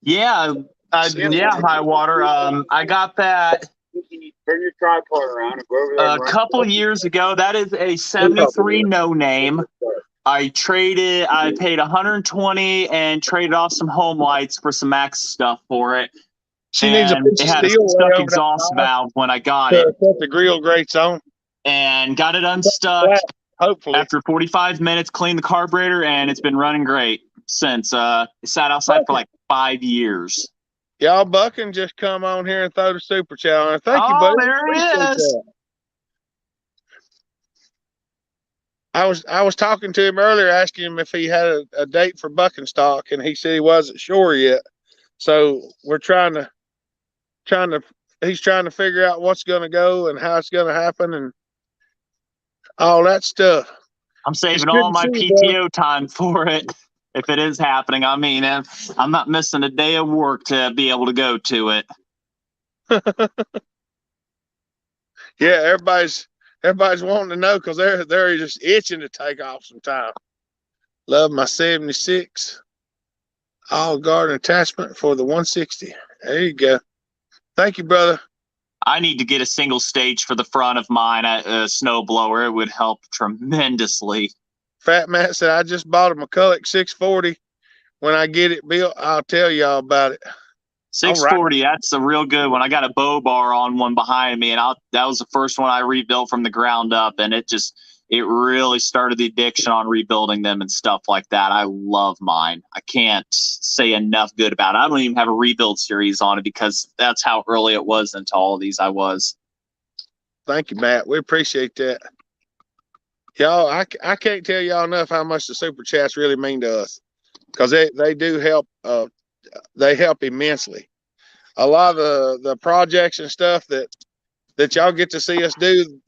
yeah. High water. I got that Turn your tripod around and go over there. a couple years ago. That is a 73 no name. I paid 120 and traded off some home lights for some Max stuff for it. She needs a piece it of had a steel stuck exhaust valve when I got it. Put the grill grates on. And got it unstuck. Hopefully. After 45 minutes, cleaned the carburetor, and it's been running great since. It sat outside for like 5 years. Y'all, Bucking just come on here and throw the super chat on. Thank you, buddy. There it is. I was talking to him earlier, asking him if he had a date for bucking stock, and he said he wasn't sure yet. So we're he's trying to figure out what's going to go and how it's going to happen, and all that stuff. I'm It's saving good all to my see you, brother. PTO time for it if it is happening. I mean, I'm not missing a day of work to be able to go to it. Yeah, everybody's wanting to know because they're just itching to take off some time. Love my 76 all garden attachment for the 160. There you go. Thank you, brother. I need to get a single stage for the front of mine at a snowblower. It would help tremendously. Fat Matt said I just bought a McCulloch 640. When I get it built, I'll tell y'all about it. 640, that's a real good one. I got a bow bar on one behind me, and that was the first one I rebuilt from the ground up, and it really started the addiction on rebuilding them and stuff like that. I love mine. I can't say enough good about it. I don't even have a rebuild series on it because that's how early it was into all of these I was. Thank you, Matt. We appreciate that. Y'all, I can't tell y'all enough how much the super chats really mean to us because they do help. They help immensely. A lot of the projects and stuff that y'all get to see us do,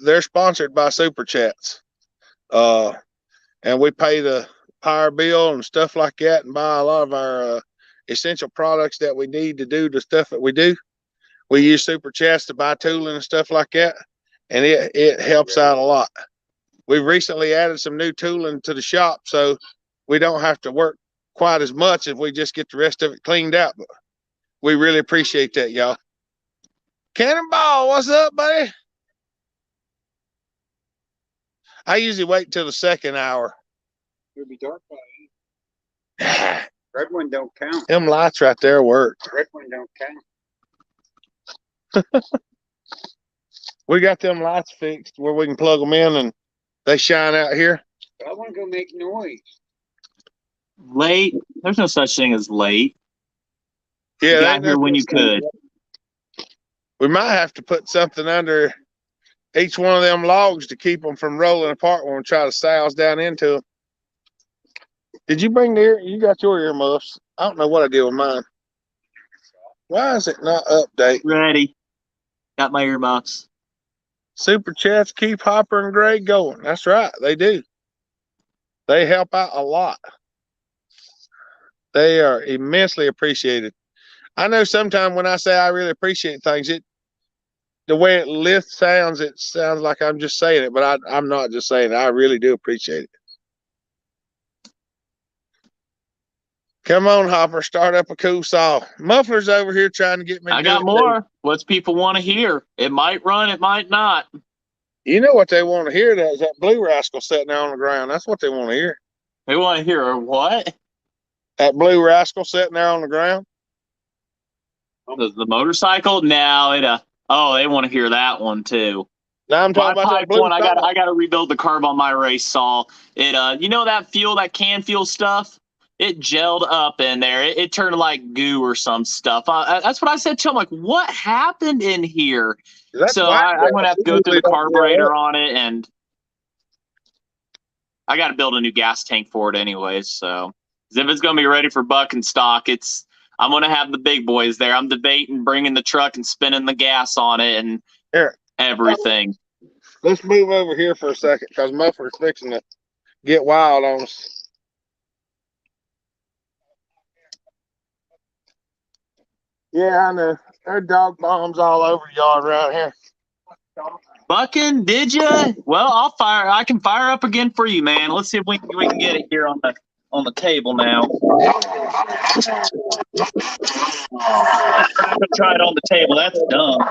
they're sponsored by super chats. And we pay the power bill and stuff like that, and buy a lot of our essential products that we need to do the stuff that we do. We use super chats to buy tooling and stuff like that, and it helps out a lot. We've recently added some new tooling to the shop, so we don't have to work quite as much if we just get the rest of it cleaned out. But we really appreciate that, y'all. Cannonball, what's up, buddy? I usually wait till the second hour. It'll be dark by then. Red one don't count. Them lights right there work. Red one don't count. We got them lights fixed where we can plug them in and they shine out here. I want to go make noise. Late? There's no such thing as late. Yeah, you got here when you could. We might have to put something under each one of them logs to keep them from rolling apart when we try to souse down into them. Did you bring the ear? You got your earmuffs. I don't know what I did with mine. Why is it not update? Ready. Got my earmuffs. Super chats keep Hopper and Greg going. That's right. They do. They help out a lot. They are immensely appreciated. I know sometimes when I say I really appreciate things, the way it sounds, it sounds like I'm just saying it, but I'm not just saying it. I really do appreciate it. Come on, Hopper, start up a cool saw. Muffler's over here trying to get me to I got more. What's people want to hear? It might run, it might not. You know what they want to hear? That blue rascal sitting there on the ground. That's what they want to hear. They want to hear what? That blue rascal sitting there on the ground. The motorcycle? No, they want to hear that one too. Now I'm talking about that blue one. I got to rebuild the carb on my race saw. It you know that can fuel stuff? It gelled up in there. It turned like goo or some stuff. That's what I said to him. Like, what happened in here? So I'm gonna have to go through the carburetor on it, and I got to build a new gas tank for it anyways. So if it's gonna be ready for buck and stock, I'm gonna have the big boys there. I'm debating bringing the truck and spinning the gas on it and everything. Let's move over here for a second because Muffler's fixing to get wild on us. Yeah, I know. There are dog bombs all over the yard around here. Bucking, did you? Well, I can fire up again for you, man. Let's see if we can get it here on the table now. I'm gonna try it on the table. That's dumb.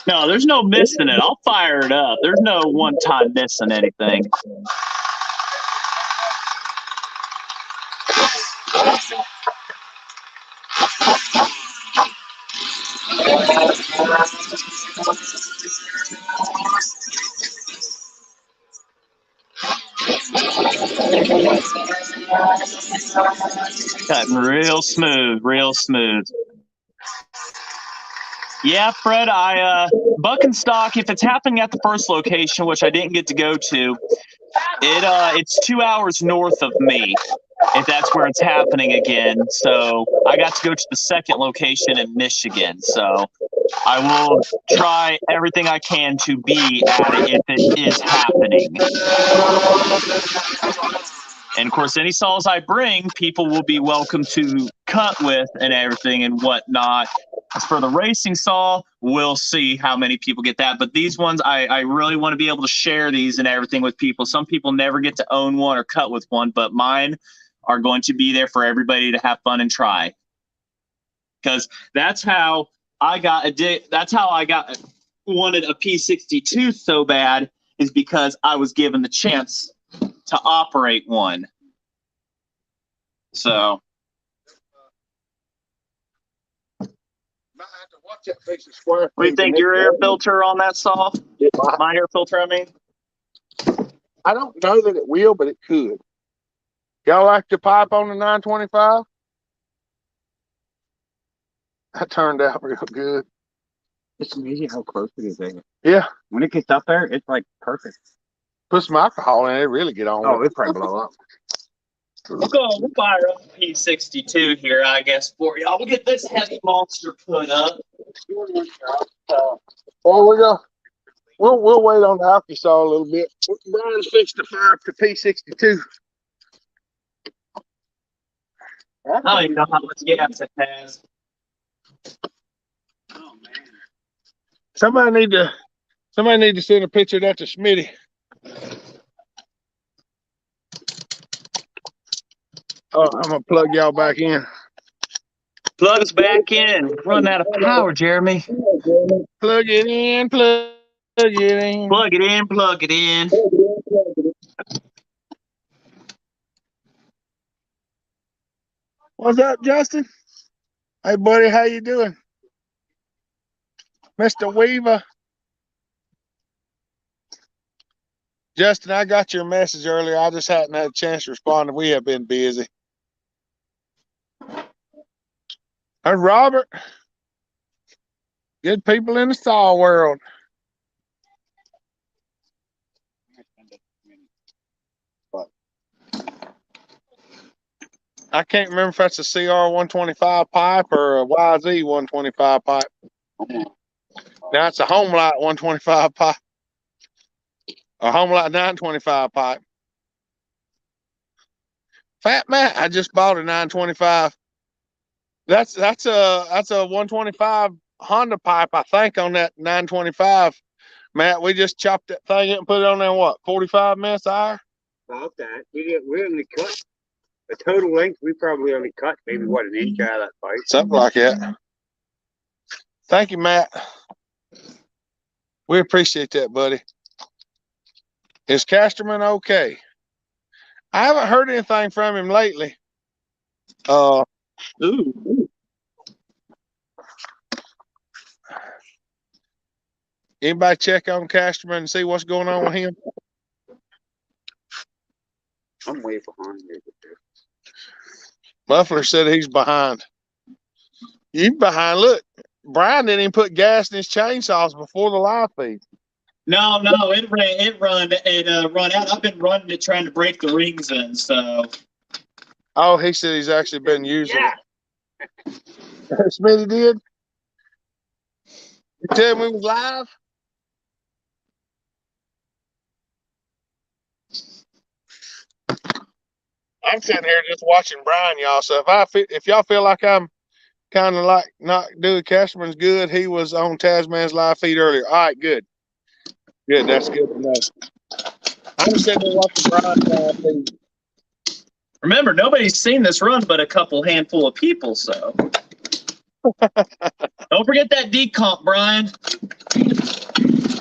No, there's no missing it. I'll fire it up. There's no one time missing anything. Cutting real smooth, real smooth. Yeah, Fred, buck and stock, if it's happening at the first location, which I didn't get to go to, it's 2 hours north of me, if that's where it's happening again. So I got to go to the second location in Michigan. So I will try everything I can to be at it if it is happening. And of course, any saws I bring, people will be welcome to cut with and everything and whatnot. As for the racing saw, we'll see how many people get that. But these ones, I really want to be able to share these and everything with people. Some people never get to own one or cut with one, but mine are going to be there for everybody to have fun and try. Because that's how I wanted a P62 so bad, is because I was given the chance to operate one. So Watch that piece of square. what do you think? Your air filter on that saw? My air filter, I mean? I don't know that it will, but it could. Y'all like the pipe on the 925? That turned out real good. It's amazing how close it is. Yeah. When it gets up there, it's like perfect. Put some alcohol in it, really get on. Oh, it probably blow up. We'll fire up a P62 here, I guess, for y'all. We'll get this heavy monster put up. Well, we'll wait on the alky saw a little bit. Brian's fixed to fire up the P62. I don't even know how much gas it has. Oh man. Somebody need to send a picture of that to Smitty. Oh, I'm gonna plug y'all back in. Plug us back in. Running out of power, Jeremy. Plug it in, plug it in. Plug it in, plug it in. What's up, Justin? Hey, buddy, how you doing? Mr. Weaver. Justin, I got your message earlier. I just hadn't had a chance to respond. We have been busy. There's Robert. Good people in the saw world. I can't remember if that's a CR 125 pipe or a YZ 125 pipe. Now it's a Homelight 125 pipe. A Homelight 925 pipe. Fat Matt, I just bought a 925. That's a 125 Honda pipe, I think, on that 925. Matt, we just chopped that thing up and put it on there in what, 45 minutes hour? About that. We only cut the total length. We probably only cut maybe an inch out of that pipe. Something like that. Thank you, Matt. We appreciate that, buddy. Is Casterman okay? I haven't heard anything from him lately. Ooh. Anybody check on Casterman and see what's going on with him? I'm way behind here. Muffler said he's behind. You behind? Look, Brian didn't even put gas in his chainsaws before the live feed. No, it run out. I've been running it trying to break the rings in, so. Oh, he said he's actually been using it. Smitty did? You tell him we was live? I'm sitting here just watching Brian, y'all. So if y'all feel like I'm kind of like not doing Cashman's good, he was on Tasman's live feed earlier. All right, good. Good, that's good to know. I'm sitting there watching Brian's live feed. Remember, nobody's seen this run but a couple handful of people, so. Don't forget that decomp, Brian.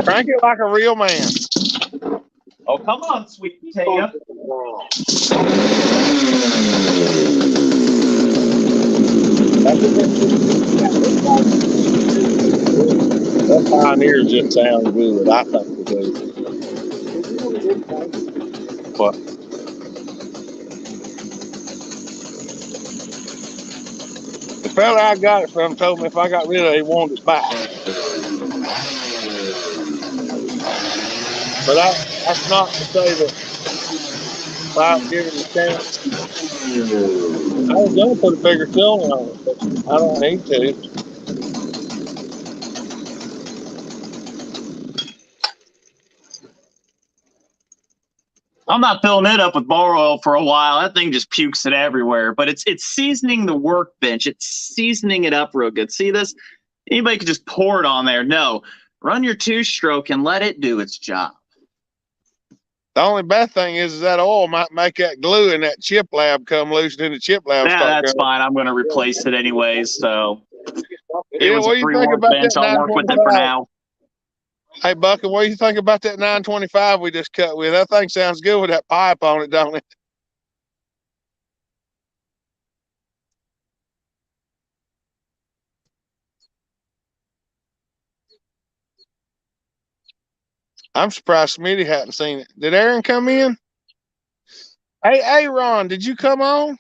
Crank it like a real man. Oh, come on, sweet potato. That Pioneer just sounds good. I think it does. What? fella I got it from told me if I got rid of it, he wanted it back. But that's not to say that without giving him a chance. I was going to put a bigger cylinder on it, but I don't need to. I'm not filling it up with bar oil for a while. That thing just pukes it everywhere. But it's seasoning the workbench. It's seasoning it up real good. See this? Anybody could just pour it on there. No. Run your two-stroke and let it do its job. The only bad thing is that oil might make that glue in that chip lab come loose, and then the chip lab Yeah, start that's going. fine. I'm going to replace it anyways. So it Yeah, was what a do you free think about workbench. that I'll work with it for 925? now. Hey, Bucky, what do you think about that 925 we just cut with? That thing sounds good with that pipe on it, don't it? I'm surprised Smitty hadn't seen it. Did Aaron come in? Hey, Ron, did you come on?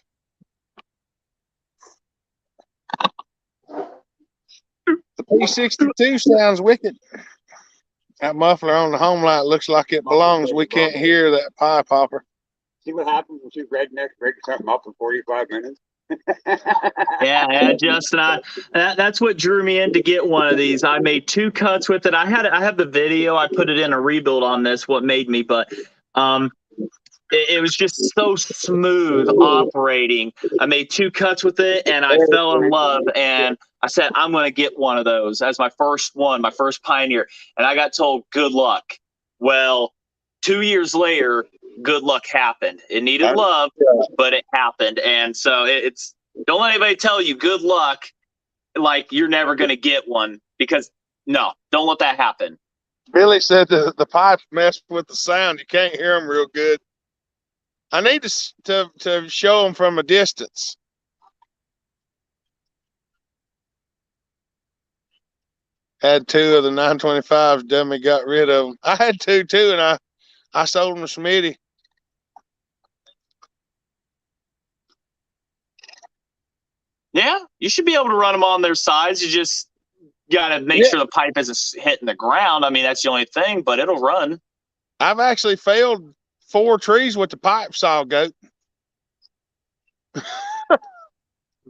The P62 sounds wicked. That muffler on the home light looks like it belongs. We can't hear that pipe hopper. See what happens when two rednecks break something up in 45 minutes? Yeah, Justin. That's what drew me in to get one of these. I made 2 cuts with it. I have the video. I put it in a rebuild on this. What made me, but it was just so smooth operating. I made 2 cuts with it, and I fell in love. And I said, I'm going to get one of those as my first one, my first Pioneer. And I got told, good luck. Well, 2 years later, good luck happened. It needed love, but it happened. And so it's don't let anybody tell you good luck, like you're never going to get one, because no, don't let that happen. Billy said the pipes mess with the sound. You can't hear them real good. I need to show them from a distance. Had 2 of the 925s. Dummy got rid of them. I had 2 too, and I sold them to Smitty. Yeah, you should be able to run them on their sides. You just got to make sure the pipe isn't hitting the ground. I mean, that's the only thing, but it'll run. I've actually felled 4 trees with the pipe saw, goat.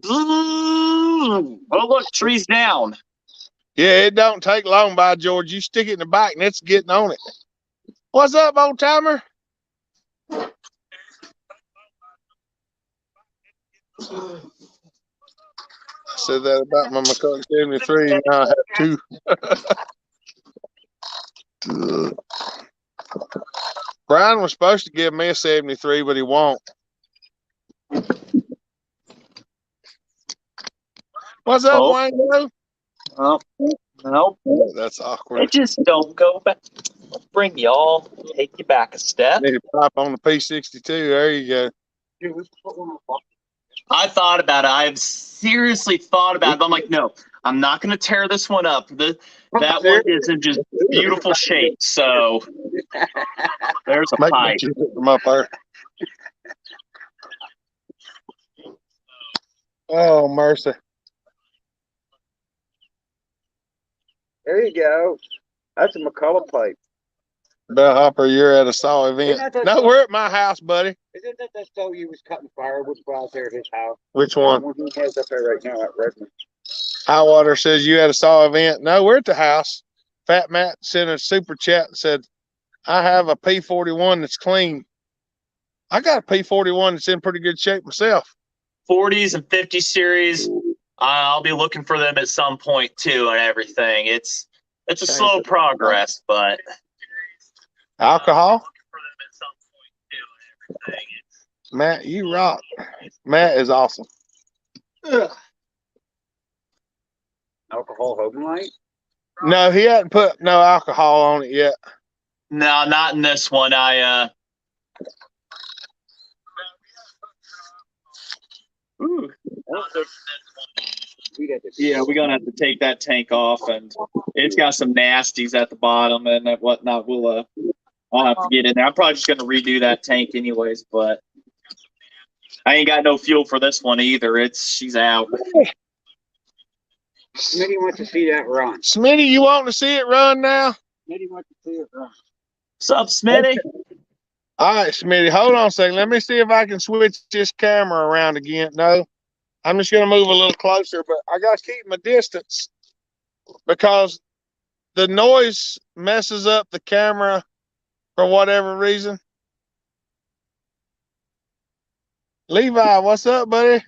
Oh, look, tree's down. Yeah, it don't take long, by George. You stick it in the back, and it's getting on it. What's up, old timer? I said that about my McCulloch 73. Now I have 2. Brian was supposed to give me a 73, but he won't. What's up, Wayne? Oh, no. That's awkward. It just don't go back. Bring y'all, take you back a step. Need a pipe on the P62. There you go. I thought about it. I've seriously thought about it. But I'm like, no, I'm not going to tear this one up. That one is in just beautiful shape. So there's a pipe. From up there. Oh, mercy. There you go. That's a McCulloch pipe. Bell Hopper, you're at a saw event. No, we're at my house, buddy. Isn't that the saw you was cutting firewood for out there at his house? Which one? The one he has up there right now at Redmond. Highwater says you had a saw event. No, we're at the house. Fat Matt sent a super chat and said, I have a P41 that's clean. I got a P41 that's in pretty good shape myself. 40s and 50 series. I'll be looking for them at some point too, and everything. It's a slow progress, but alcohol. Matt, you rock. Matt is awesome. Alcohol home light? No, he hadn't put no alcohol on it yet. No, not in this one. Ooh. Yeah, we're gonna have to take that tank off, and it's got some nasties at the bottom and whatnot. I'll have to get in there. I'm probably just gonna redo that tank anyways, but I ain't got no fuel for this one either. She's out. Smitty wants to see that run. Smitty, you want to see it run now? Smitty wants to see it run. What's up, Smitty? All right, Smitty, hold on a second. Let me see if I can switch this camera around again. No, I'm just going to move a little closer, but I got to keep my distance because the noise messes up the camera for whatever reason. Levi, what's up, buddy?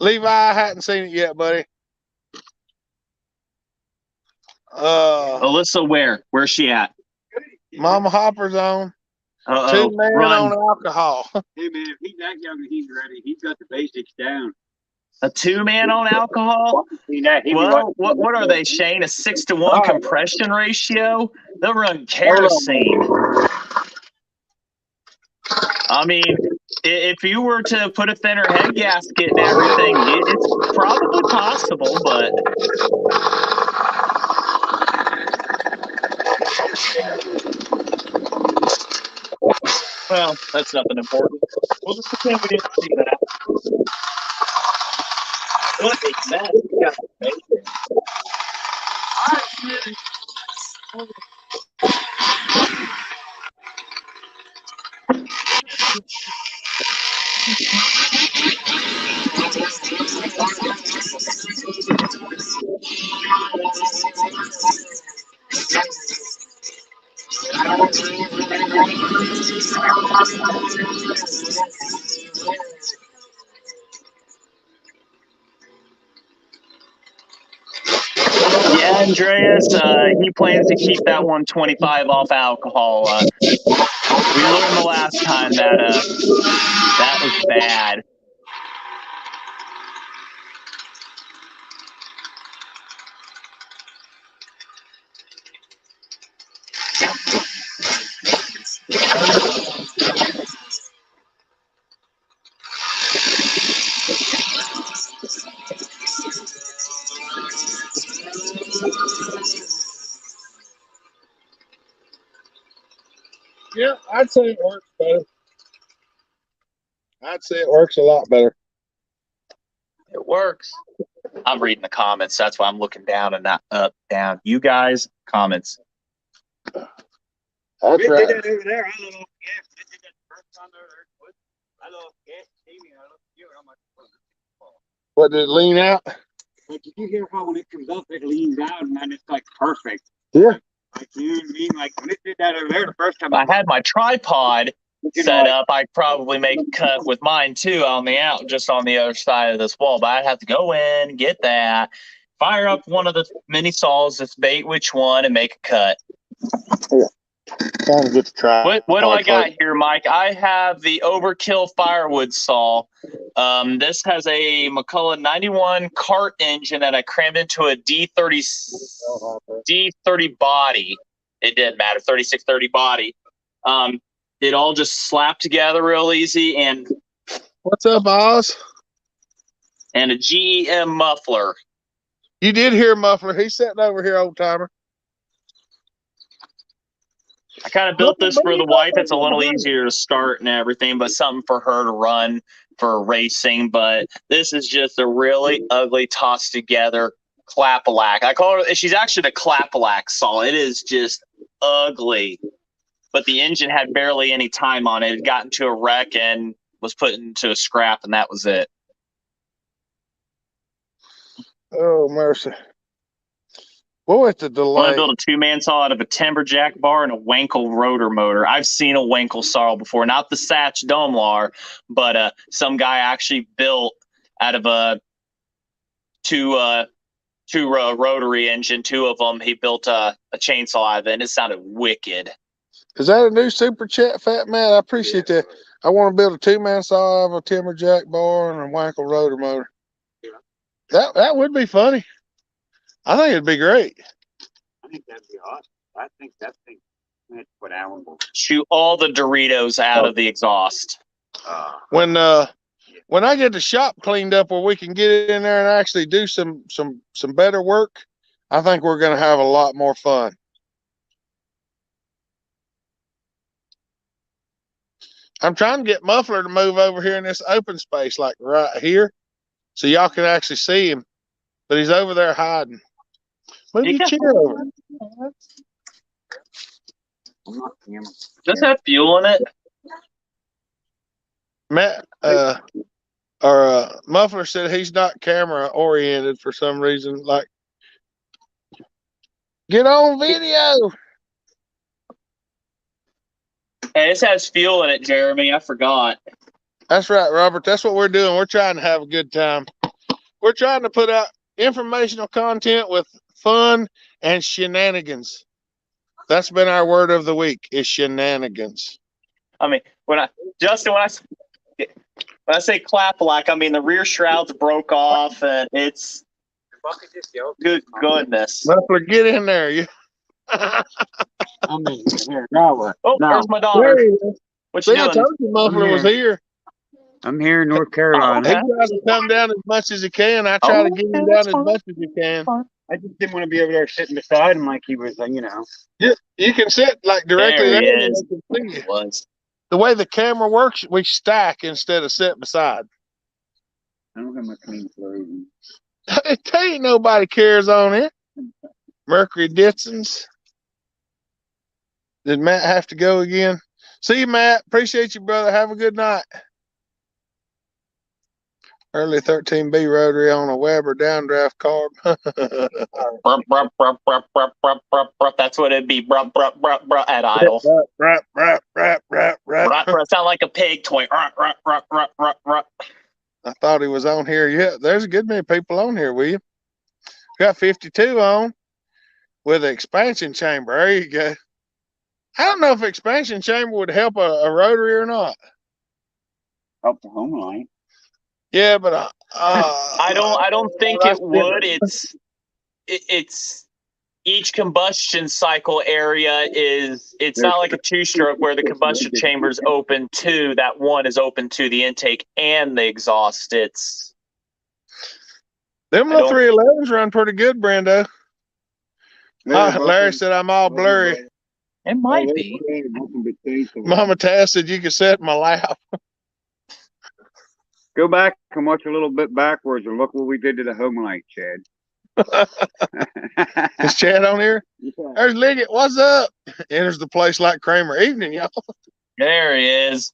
Levi, I hadn't seen it yet, buddy. Alyssa, where's she at? Mama Hopper's on. Uh-oh. 2 man Run. on alcohol. Hey man, if he's that young and he's ready, he's got the basics down. A 2-man on alcohol? Well, what are they, Shane? A 6-to-1 compression ratio? They'll run kerosene. I mean, if you were to put a thinner head gasket and everything, it's probably possible, but well, that's nothing important. We'll just pretend we didn't see that. What a mess. We got the bacon. Yeah, Andreas, he plans to keep that 125 off alcohol. We learned the last time that that was bad. Yeah, I'd say it works better. I'd say it works a lot better. It works. I'm reading the comments. That's why I'm looking down and not up, down. You guys, comments. That's We did right. that over there. I love gas. We did that first time over there. I love gas TV. I love you. I'm like, What, did it lean out? like, did you hear how when it comes up, it leans out, and then it's like perfect. Yeah. Like, you know what I mean? Like, when it did that over there the first time, If I had my tripod set up, I'd probably make a cut with mine too on the out, just on the other side of this wall. But I'd have to go in, get that, fire up one of the mini saws, just bait which one, and make a cut. Yeah. Kind of good to try. What do I got here, Mike? I have the Overkill firewood saw. This has a McCulloch 91 cart engine that I crammed into a D30 body. It didn't matter, 3630 body. It all just slapped together real easy, and What's up, Oz? And a GEM muffler. You did hear Muffler. He's sitting over here, old timer. I kind of built this for the wife. It's a little easier to start and everything, but something for her to run for racing. But this is just a really ugly, tossed together clap-a-lack. I call her, she's actually the clap-a-lack saw. It is just ugly. But the engine had barely any time on it. It got into a wreck and was put into a scrap, and that was it. Oh, mercy. Boy, it's a delay. I want to build a two-man saw out of a timberjack bar and a Wankel rotor motor. I've seen a Wankel saw before, not the Satch Domlar, but some guy actually built out of a two rotary engine, two of them. He built a chainsaw out of it, and it sounded wicked. Is that a new super chat, Fat Man? I appreciate that. I want to build a two-man saw out of a timberjack bar and a Wankel rotor motor. That would be funny. I think it'd be great. I think that'd be awesome. I think that thing, that's what Alan will. Shoot all the Doritos out of the exhaust. When I get the shop cleaned up where we can get in there and actually do some better work, I think we're going to have a lot more fun. I'm trying to get Muffler to move over here in this open space, like right here. so y'all can actually see him. But he's over there hiding. Move your chair over. Does this have fuel in it? Matt, Muffler said he's not camera oriented for some reason. Like, get on video. Hey, this has fuel in it, Jeremy. I forgot. That's right, Robert. That's what we're doing. We're trying to have a good time. We're trying to put out informational content with fun and shenanigans. That's been our word of the week, is shenanigans. I mean, when I say clap black, I mean the rear shrouds broke off, and it's good goodness. Muffler, get in there. You. I mean, here, now what? Oh, Now, there's my daughter. What you See, I doing? told you Muffler was here. I'm here in North Carolina. He tries to come down as much as he can. I try to get him down as much as he can. I just didn't want to be over there sitting beside him like he was, you know. You can sit like directly There he there. is. And they can see you. Was. The way the camera works, we stack instead of sit beside. I don't have my clean clothes. It ain't nobody cares on it. Mercury Ditsons. Did Matt have to go again? See you, Matt. Appreciate you, brother. Have a good night. Early 13B rotary on a Weber downdraft carb. That's what it'd be. At idle. Sound like a pig toy. I thought he was on here. Yeah, there's a good many people on here, William. Got 52 on with an expansion chamber. There you go. I don't know if expansion chamber would help a rotary or not. Help the home line. Yeah, but I don't think it would. It's each combustion cycle area it's not like a two-stroke where the combustion chamber is open to that one is open to the intake and the exhaust. It's them little 311s run pretty good, Brando. Larry said I'm all blurry. It might be. Mama Taz said you could sit in my lap. Go back and watch a little bit backwards and look what we did to the home light, Chad. Is Chad on here? Yeah. There's Liggett. What's up? Enters the place like Kramer. Evening, y'all. There he is.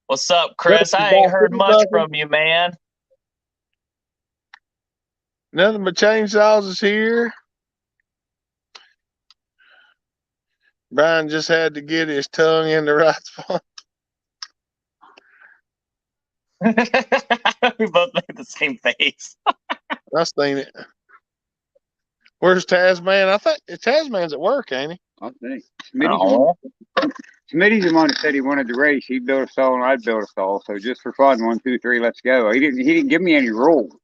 What's up, Chris? I ain't heard much from you, man. Nothing but chainsaws is here. Brian just had to get his tongue in the right spot. We both made the same face. I seen it. Where's Tasman? I think Tasman's at work, ain't he? I think. Smitty's the one that said he wanted to race. He'd build a stall and I'd build a stall. So just for fun, 1, 2, 3, let's go. He didn't give me any rules.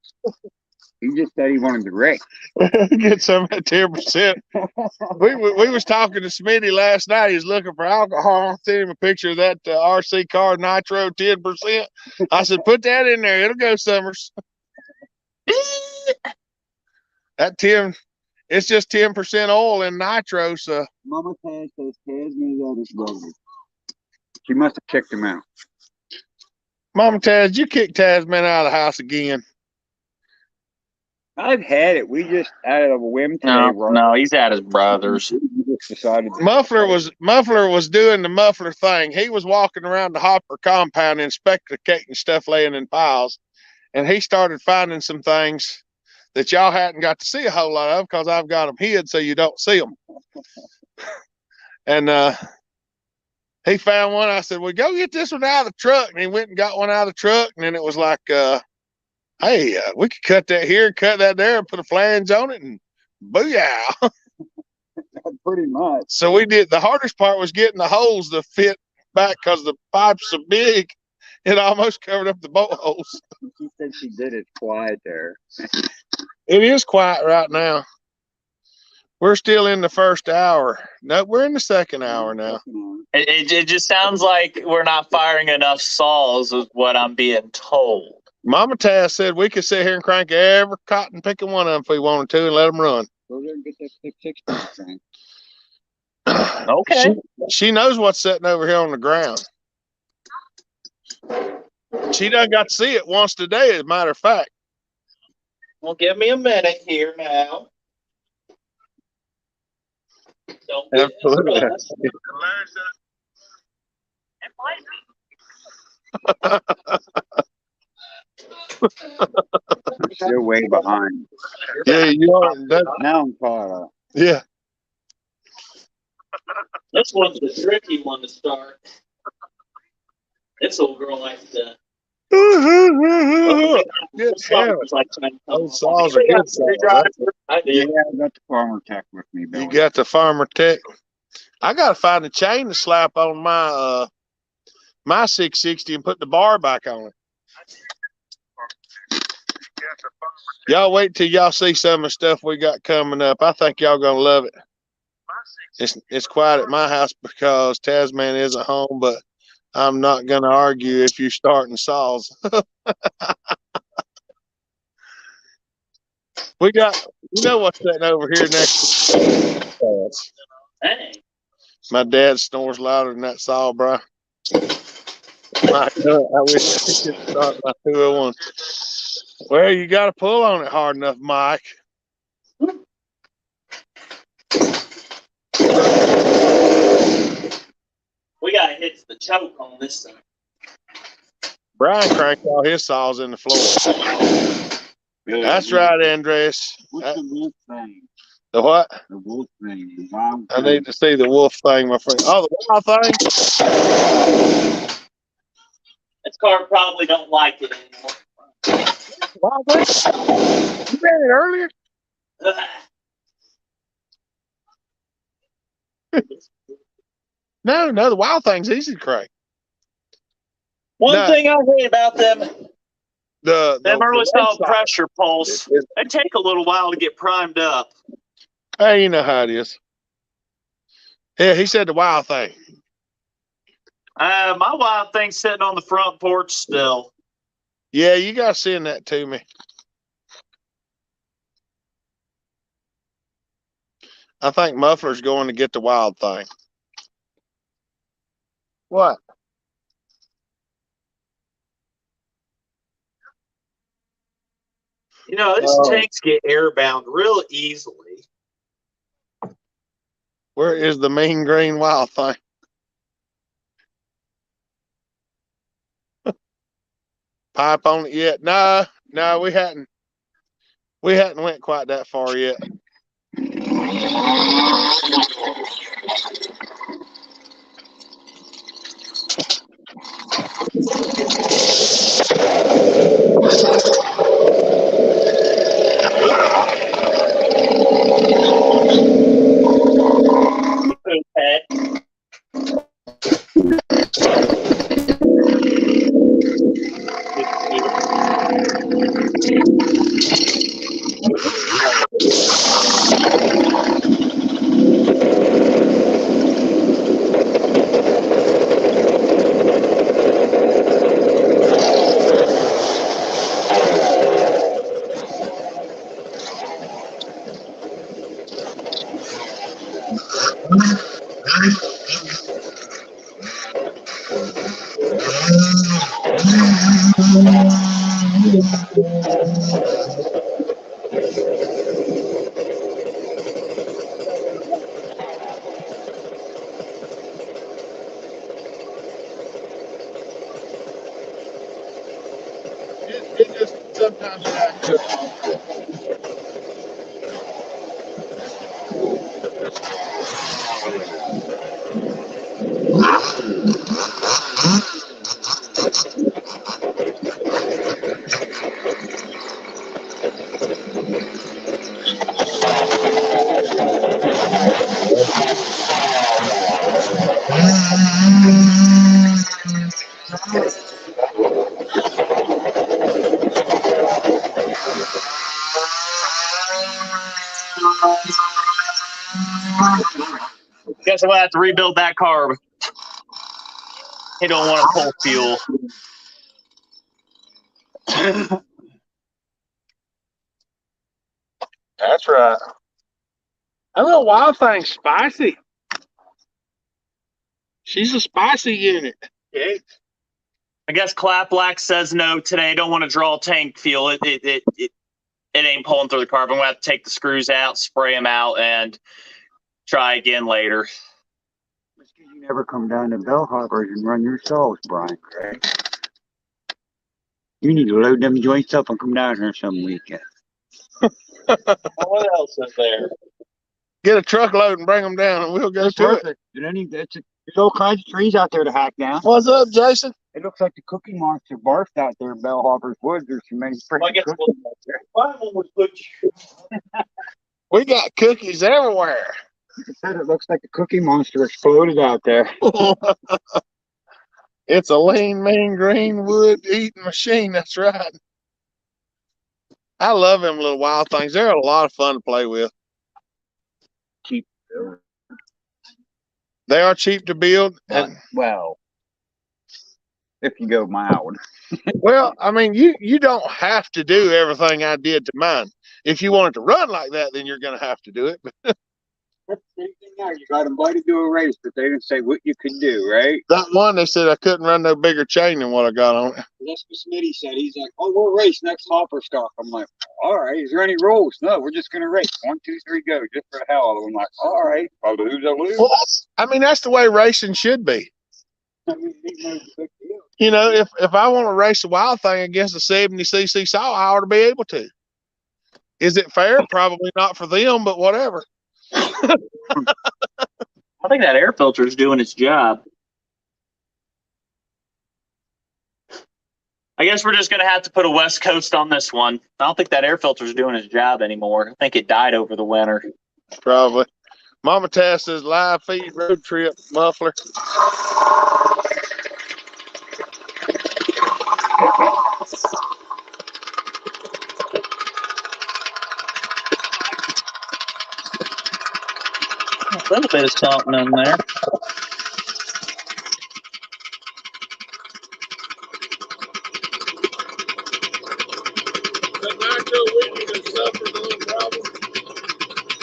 He just said he wanted to race. Get some at 10%. We was talking to Smitty last night. He's looking for alcohol. I sent him a picture of that RC car nitro 10%. I said, put that in there. It'll go, Summers. That 10, it's just 10% oil and nitro. So Mama Taz says Tasman's on his brother. She must have kicked him out. Mama Taz, you kicked Tasman out of the house again. I've had it. We just out of a whim today. No, he's at his brother's. Decided Muffler was doing the muffler thing. He was walking around the Hopper compound inspecting stuff laying in piles, and he started finding some things that y'all hadn't got to see a whole lot of because I've got them hid so you don't see them. And he found one. I said, well, go get this one out of the truck. And he went and got one out of the truck, and then it was like, hey, we could cut that here, cut that there, and put a flange on it, and booyah. pretty much. So we did. The hardest part was getting the holes to fit back because the pipe's so big, it almost covered up the bolt holes. She said she did it quiet there. It is quiet right now. We're still in the first hour. No, we're in the second hour now. It just sounds like we're not firing enough saws, is what I'm being told. Mama Taz said we could sit here and crank every cotton picking one of them if we wanted to and let them run. Go there and get that 660 thing. Okay. She knows what's sitting over here on the ground. She done got to see it once today, as a matter of fact. Well, give me a minute here now. Don't get Absolutely. You're way behind. Yeah, you are. Now I'm caught up. Yeah. This one's the tricky one to start. This old girl likes to. Good hell. Those saws are good saws. I Yeah, did. I got the farmer tech with me, Billy. You got the farmer tech. I gotta find a chain to slap on my 660 and put the bar back on it. Y'all wait till y'all see some of the stuff we got coming up. I think y'all gonna love it. It's quiet at my house because Tasman isn't home, but I'm not gonna argue if you're starting saws. We got, you know what's sitting over here next to us? Hey. My dad snores louder than that saw, bro. My God, I wish I could start my 201. Well, you got to pull on it hard enough, Mike. We got to hit the choke on this thing. Brian cranked all his saws in the floor. Billy, That's right, Andres. What's the wolf thing? The what? The wolf thing. The wild I thing. need to see the wolf thing, my friend. Oh, the wild thing? This car probably don't like it anymore. Wild thing? You ran it earlier? No, the wild thing's easy to crank. One thing I hate about them early red solid side. pressure pulse, they take a little while to get primed up. Hey, you know how it is. Yeah, he said the wild thing. My wild thing's sitting on the front porch still. Yeah, you got to send that to me. I think Muffler's going to get the wild thing. What? You know, these tanks get airbound real easily. Where is the mean green wild thing? Pipe on it yet? No, we hadn't went quite that far yet. Okay. It just sometimes backs up. Guess I'm gonna have to rebuild that carb. He don't want to pull fuel. That's right. That little wild thing's spicy. She's a spicy unit. Okay. I guess Clap Black says no today. Don't want to draw tank fuel. It it ain't pulling through the carb. I'm going to have to take the screws out, spray them out, and try again later. It's 'cause you never come down to Bellhoppers and run your saws, Brian Gray. You need to load them joints up and come down here some weekend. What else is there? Get a truckload and bring them down, and we'll go That's to it. perfect. There's all kinds of trees out there to hack down. What's up, Jason? It looks like the Cookie Monster barfed out there in Bellhoppers Woods. There's so many freaking cookies out there. We got cookies everywhere. I said it looks like the Cookie Monster exploded out there. It's a lean, mean, green wood eating machine. That's right. I love them little wild things. They're a lot of fun to play with. Cheap. They are cheap to build. And Well, if you go mild. well, I mean, you don't have to do everything I did to mine. If you want it to run like that, then you're going to have to do it. But That's the same thing now. You got invited to a race, but they didn't say what you could do, right? that one, they said I couldn't run no bigger chain than what I got on it. That's what Smitty said. He's like, "Oh, we'll race next hopper stock." I'm like, "All right. Is there any rules?" No, we're just gonna race. 1, 2, 3, go, just for the hell of it. I'm like, "All right. I'll lose. I'll lose." Well, that's the way racing should be. I mean, ain't no big deal. You know, if I want to race a wild thing against a 70cc saw, I ought to be able to. Is it fair? Probably not for them, but whatever. I think that air filter is doing its job. I guess we're just going to have to put a West Coast on this one. I don't think that air filter is doing its job anymore. I think it died over the winter. Probably. Mama Tass says live feed road trip muffler. A little bit of something in there. The nitro weeding has suffered a little problem.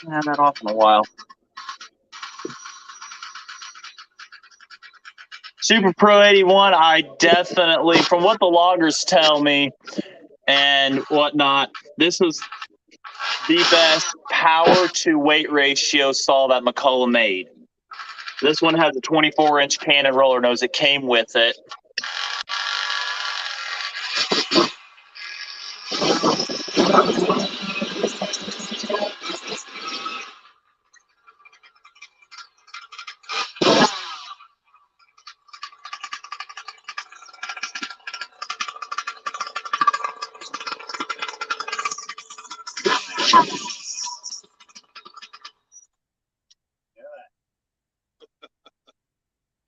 I haven't had that off in a while. Super Pro 81, I definitely, from what the loggers tell me and whatnot, this is the best power to weight ratio saw that McCullough made. This one has a 24-inch cannon roller nose. It came with it.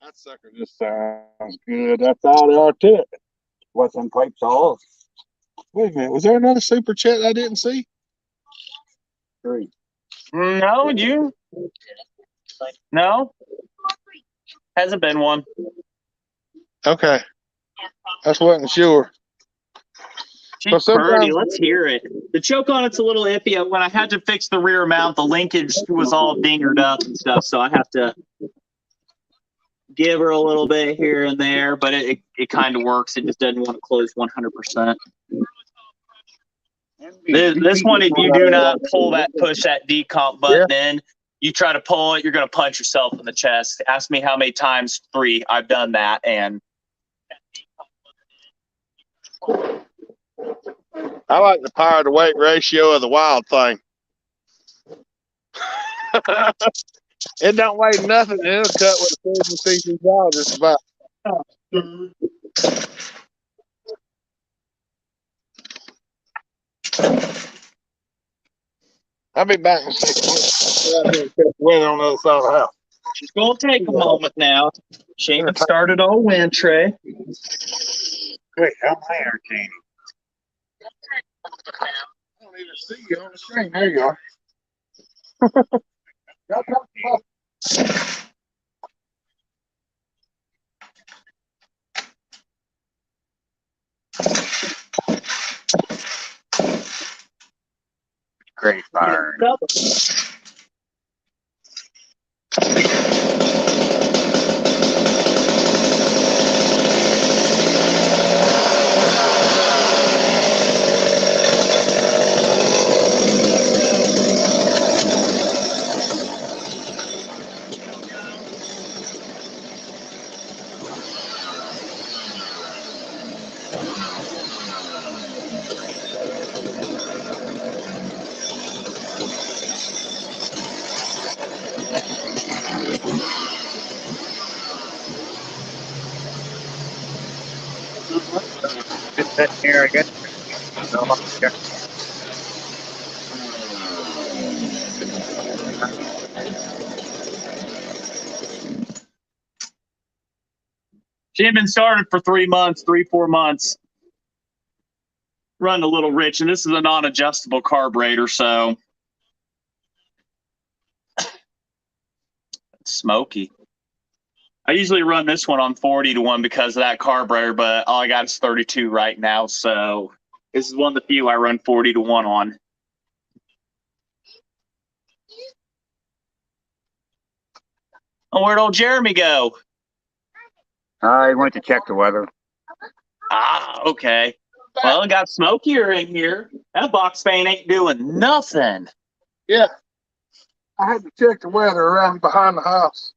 That sucker just sounds good. That's all there are to it. What's in pipe saws? Wait a minute. Was there another super chat I didn't see? 3. No, No? Hasn't been one. Okay. That's wasn't sure. She's Well, sometimes- pretty. Let's hear it. The choke on it's a little iffy. When I had to fix the rear mount, the linkage was all dingered up and stuff, so I have to give her a little bit here and there, but it kind of works. It just doesn't want to close 100%. This one, if you do not push that decomp button in, you try to pull it, you're going to punch yourself in the chest. Ask me how many times. 3. I've done that, and I like the power to weight ratio of the wild thing. It don't weigh nothing, and it'll cut with a 7cc saw just about. I'll be back in 6 minutes. Weather on the other side of the house. she's going to take a moment now. She ain't started all wintry. Great, how am I entertaining? I don't even see you on the screen. There you are. Great burn. Just sitting here, I guess. So, yeah. She had been started for 3 months, 4 months. Run a little rich, and this is a non-adjustable carburetor, so it's smoky. I usually run this one on 40 to 1 because of that carburetor, but all I got is 32 right now, so this is one of the few I run 40 to 1 on. Oh, where'd old Jeremy go? I went to check the weather. Ah, okay. Well, it got smokier in here. That box fan ain't doing nothing. Yeah. I had to check the weather around behind the house.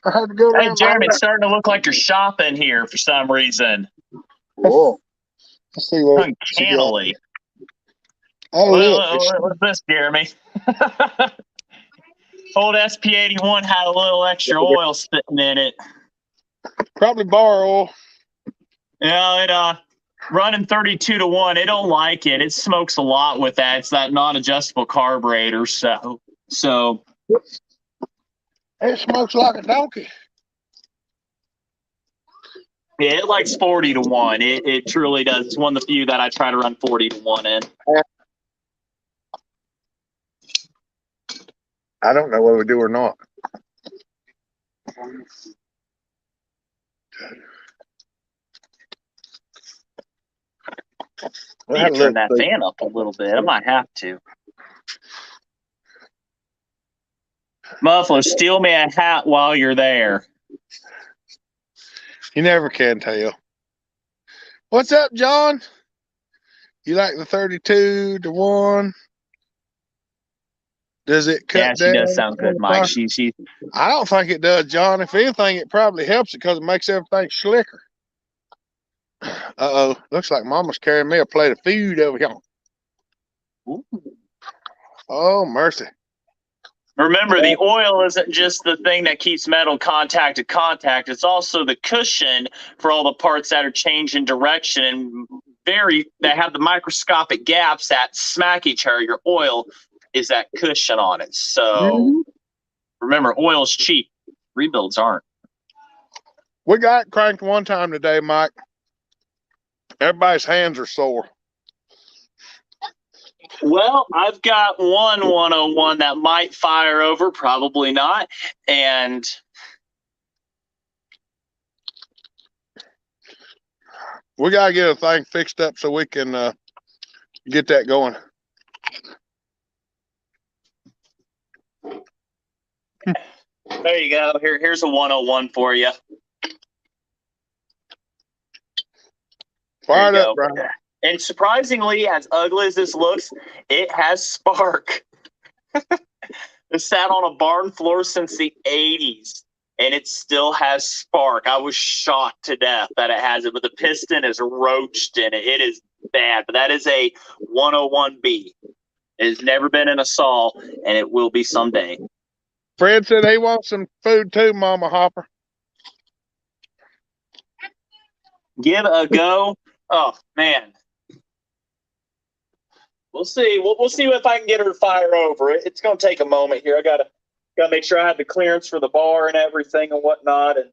I had to go Hey, around. Jeremy, it's starting to look like you're shopping here for some reason. Whoa. Let's see what Uncannily. Oh, look. What's this, Jeremy? Old SP81 had a little extra oil sitting in it. Probably bar oil. Yeah, it running 32 to 1. It don't like it. It smokes a lot with that. It's that non-adjustable carburetor. So It smokes like a donkey. yeah, it likes 40 to 1. It truly does. It's one of the few that I try to run 40 to 1 in. I don't know whether we do or not. I need to turn that fan up a little bit. I might have to. Muffler, steal me a hat while you're there. You never can tell. What's up, John? You like the 32 to 1? Does it cut Yeah, she down? does sound good, Mike. She. I don't think it does, John. If anything, it probably helps it because it makes everything slicker. Uh-oh. Looks like Mama's carrying me a plate of food over here. Ooh. Oh, mercy. Remember, the oil isn't just the thing that keeps metal contact to contact. It's also the cushion for all the parts that are changing direction and that have the microscopic gaps that smack each other. Your oil is that cushion on it. So remember, oil's cheap. Rebuilds aren't. We got cranked one time today, Mike. Everybody's hands are sore. Well, I've got one 101 that might fire over, probably not. And we got to get a thing fixed up so we can get that going. There you go. Here's a 101 for you. Fire it up, Brian. And surprisingly, as ugly as this looks, it has spark. It sat on a barn floor since the 80s, and it still has spark. I was shocked to death that it has it, but the piston is roached in it. It is bad, but that is a 101B. It has never been in a saw, and it will be someday. Fred said he wants some food too, Mama Hopper. Give it a go. Oh, man. We'll see. We'll see if I can get her to fire over. It's going to take a moment here. I gotta make sure I have the clearance for the bar and everything and whatnot, and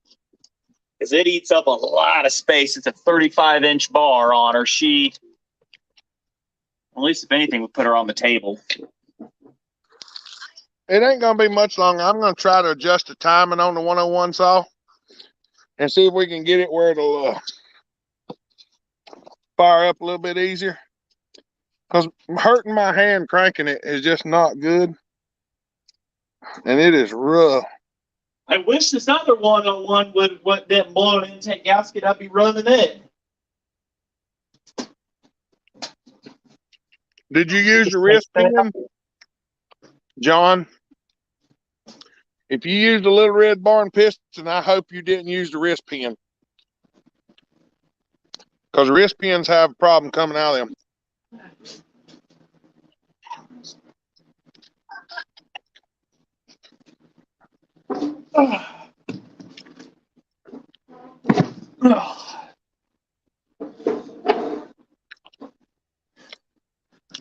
because it eats up a lot of space. It's a 35-inch bar on her. She, at least if anything, would put her on the table. It ain't gonna be much longer. I'm gonna try to adjust the timing on the 101 saw and see if we can get it where it'll fire up a little bit easier. Because hurting my hand cranking it is just not good. And it is rough. I wish this other 101 didn't blow an intake gasket. I'd be running it. Did you use the wrist pin? John? If you used a little red barn piston, I hope you didn't use the wrist pin. Because wrist pins have a problem coming out of them.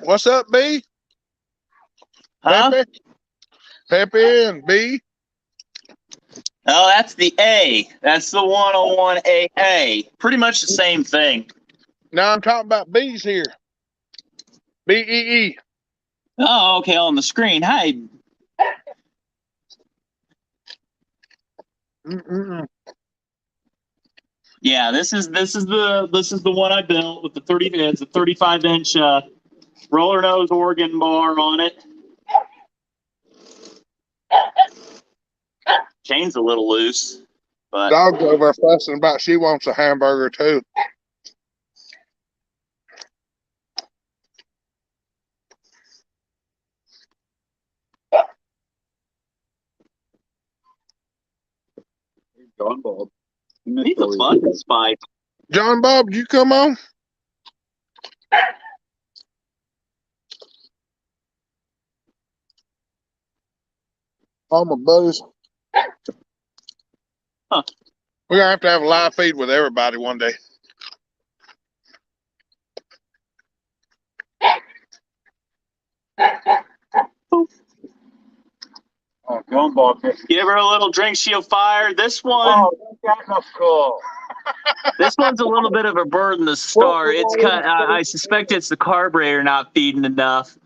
What's up, B? Huh? Pepe and B? Oh, that's the A. That's the 101 AA. Pretty much the same thing. No, I'm talking about B's here. BEE. Oh, okay, on the screen. Hi. Yeah, this is the one I built with the 35-inch roller nose organ bar on it. Chain's a little loose, but Dog's over fussing about she wants a hamburger too. John Bob. he's a fucking spike. John Bob, did you come on? All my buddies. Huh. We're gonna have a live feed with everybody one day. Oh, John Bob. Give her a little drink, she'll fire. This one, Oh, that's not cool. this one's a little bit of a burden to start. It's kind. I suspect it's the carburetor not feeding enough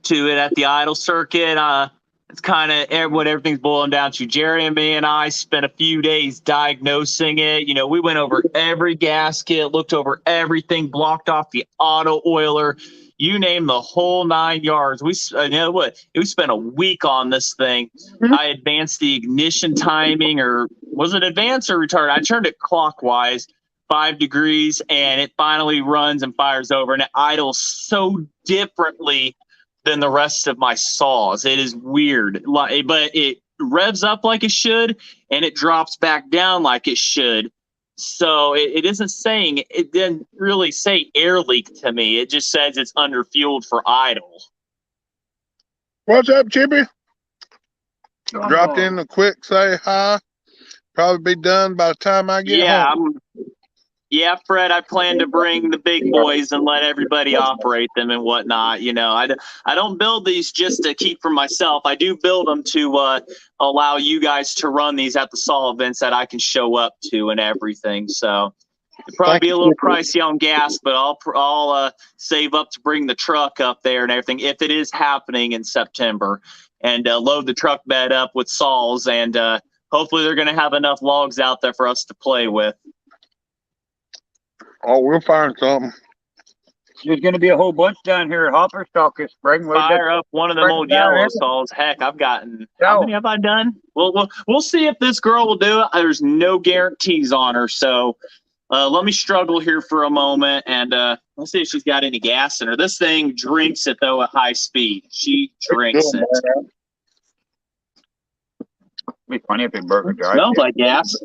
to it at the idle circuit. It's kind of what everything's boiling down to. Jerry and me and I spent a few days diagnosing it. You know, we went over every gasket, looked over everything, blocked off the auto oiler. You name the whole 9 yards. We spent a week on this thing. I advanced the ignition timing, or was it advanced or retarded? I turned it clockwise 5 degrees, and it finally runs and fires over, and it idles so differently than the rest of my saws. It is weird, but it revs up like it should, and it drops back down like it should. So it isn't saying, it didn't really say air leak to me. It just says it's underfueled for idle. What's up, Chippy? Dropped in a quick say hi. Probably be done by the time I get home. Yeah, Fred, I plan to bring the big boys and let everybody operate them and whatnot. You know, I don't build these just to keep for myself. I do build them to allow you guys to run these at the saw events that I can show up to and everything. So it'll probably be a little pricey on gas, but I'll save up to bring the truck up there and everything if it is happening in September, and load the truck bed up with saws, and hopefully they're going to have enough logs out there for us to play with. Oh, we'll find something. There's going to be a whole bunch down here at Hopperstock this spring. Fire up one of them old yellow saws. Heck, I've gotten. How many have I done? We'll see if this girl will do it. There's no guarantees on her, so let me struggle here for a moment, and let's see if she's got any gas in her. This thing drinks it though at high speed. She drinks it. Be funny if it burger drive. Smells like gas.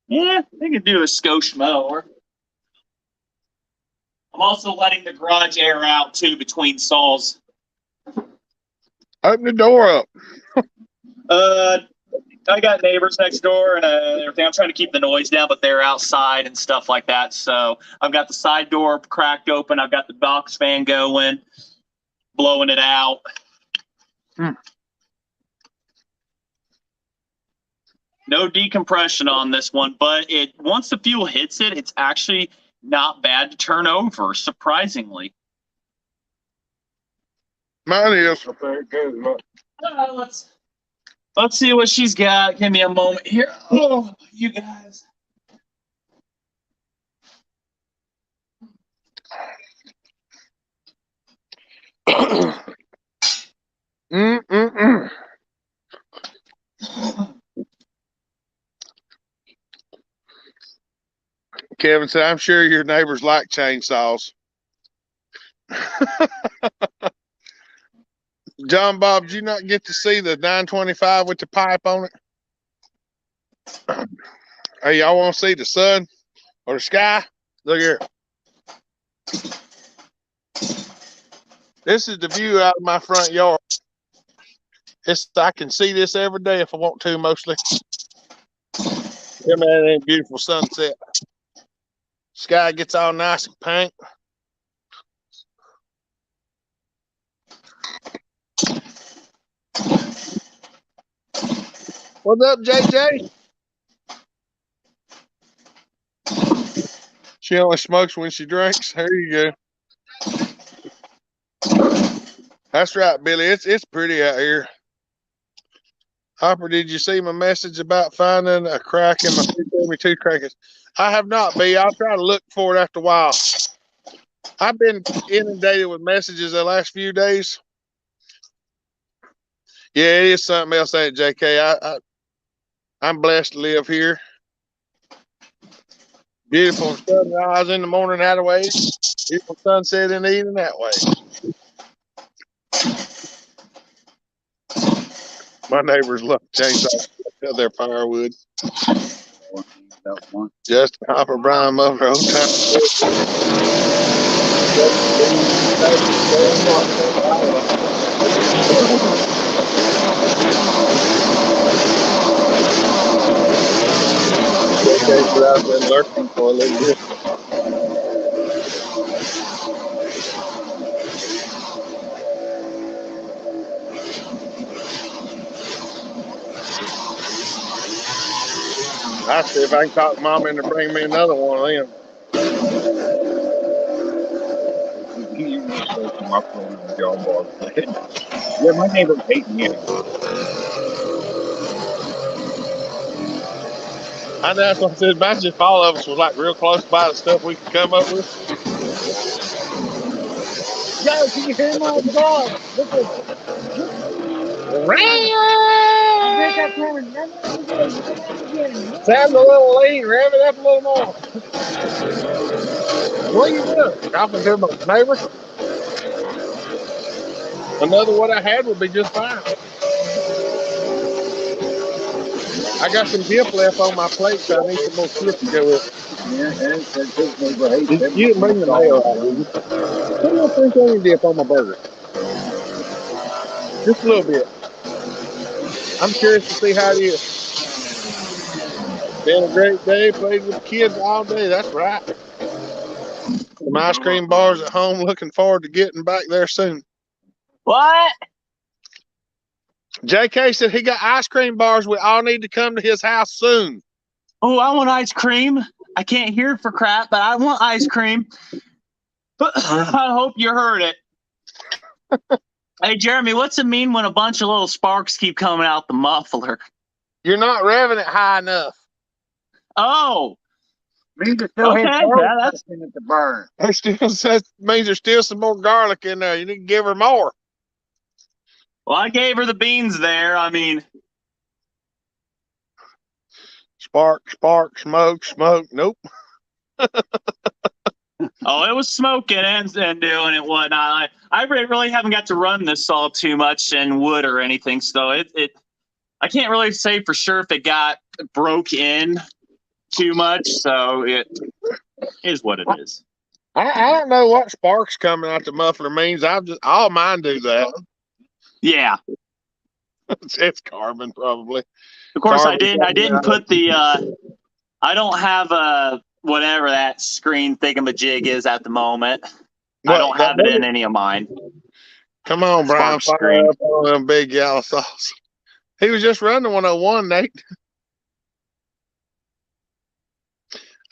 Yeah, they could do a skosh mower. I'm also letting the garage air out too between saws. Open the door up. I got neighbors next door and everything. I'm trying to keep the noise down, but they're outside and stuff like that. So I've got the side door cracked open. I've got the box fan going, blowing it out. No decompression on this one, but once the fuel hits it, it's actually not bad to turn over, surprisingly. Mine is. Let's see what she's got. Give me a moment here. Oh, you guys. Mm-mm-mm. Kevin said, I'm sure your neighbors like chainsaws. John Bob, did you not get to see the 925 with the pipe on it? Hey, y'all want to see the sun or the sky? Look here. This is the view out of my front yard. I can see this every day if I want to, mostly. Yeah, man, that ain't beautiful sunset. Sky gets all nice and pink. What's up, JJ? She only smokes when she drinks. There you go. That's right, Billy. It's pretty out here. Hopper, did you see my message about finding a crack in my 272 crackers? I have not, B. I'll try to look for it after a while. I've been inundated with messages the last few days. Yeah, it is something else, ain't it, JK? I'm blessed to live here. Beautiful sunrise in the morning that way. Beautiful sunset in the evening that way. My neighbors love chainsaws. Their firewood. Just Hopper Brian Mother old time. Okay, so I've been lurking for a little bit. I see if I can talk Mom into bring me another one of them. Yeah, my neighbors hate me. I know that's what I said. Imagine if all of us was like real close by the stuff we could come up with. Yo, can you hear my dog? Look at sounds a little lean. Rev it up a little more. What are you doing? Talking to my neighbor? Another what I had would be just fine. I got some dip left on my plate, so I need some more shit to go with. Yeah, and his neighbor hates You him. didn't bring the mayo out, did you? Put a little French onion dip on my burger. Just a little bit. I'm curious to see how it is. Been a great day. Played with the kids all day. That's right. Some ice cream bars at home. Looking forward to getting back there soon. What? JK said he got ice cream bars. We all need to come to his house soon. Oh, I want ice cream. I can't hear for crap, but I want ice cream. I hope you heard it. Hey, Jeremy, what's it mean when a bunch of little sparks keep coming out the muffler? You're not revving it high enough. Oh, Means it still okay. has garlic Yeah, that's in it to burn. That means there's still some more garlic in there. You need to give her more. well. I gave her the beans there. I mean, Spark, spark, smoke, smoke. Nope. oh, it was smoking and doing it whatnot. I really haven't got to run this saw too much in wood or anything, so I can't really say for sure if it got broke in too much. So it is what it is. I don't know what sparks coming out the muffler means. All mine do that. Yeah. It's carbon probably. Of course, Carbon I didn't put the. I don't have a whatever that screen thingamajig is at the moment. I don't have it in any of mine. Come on, Brian. Spark Fire screen. up on them big yellow sauce. He was just running 101, Nate.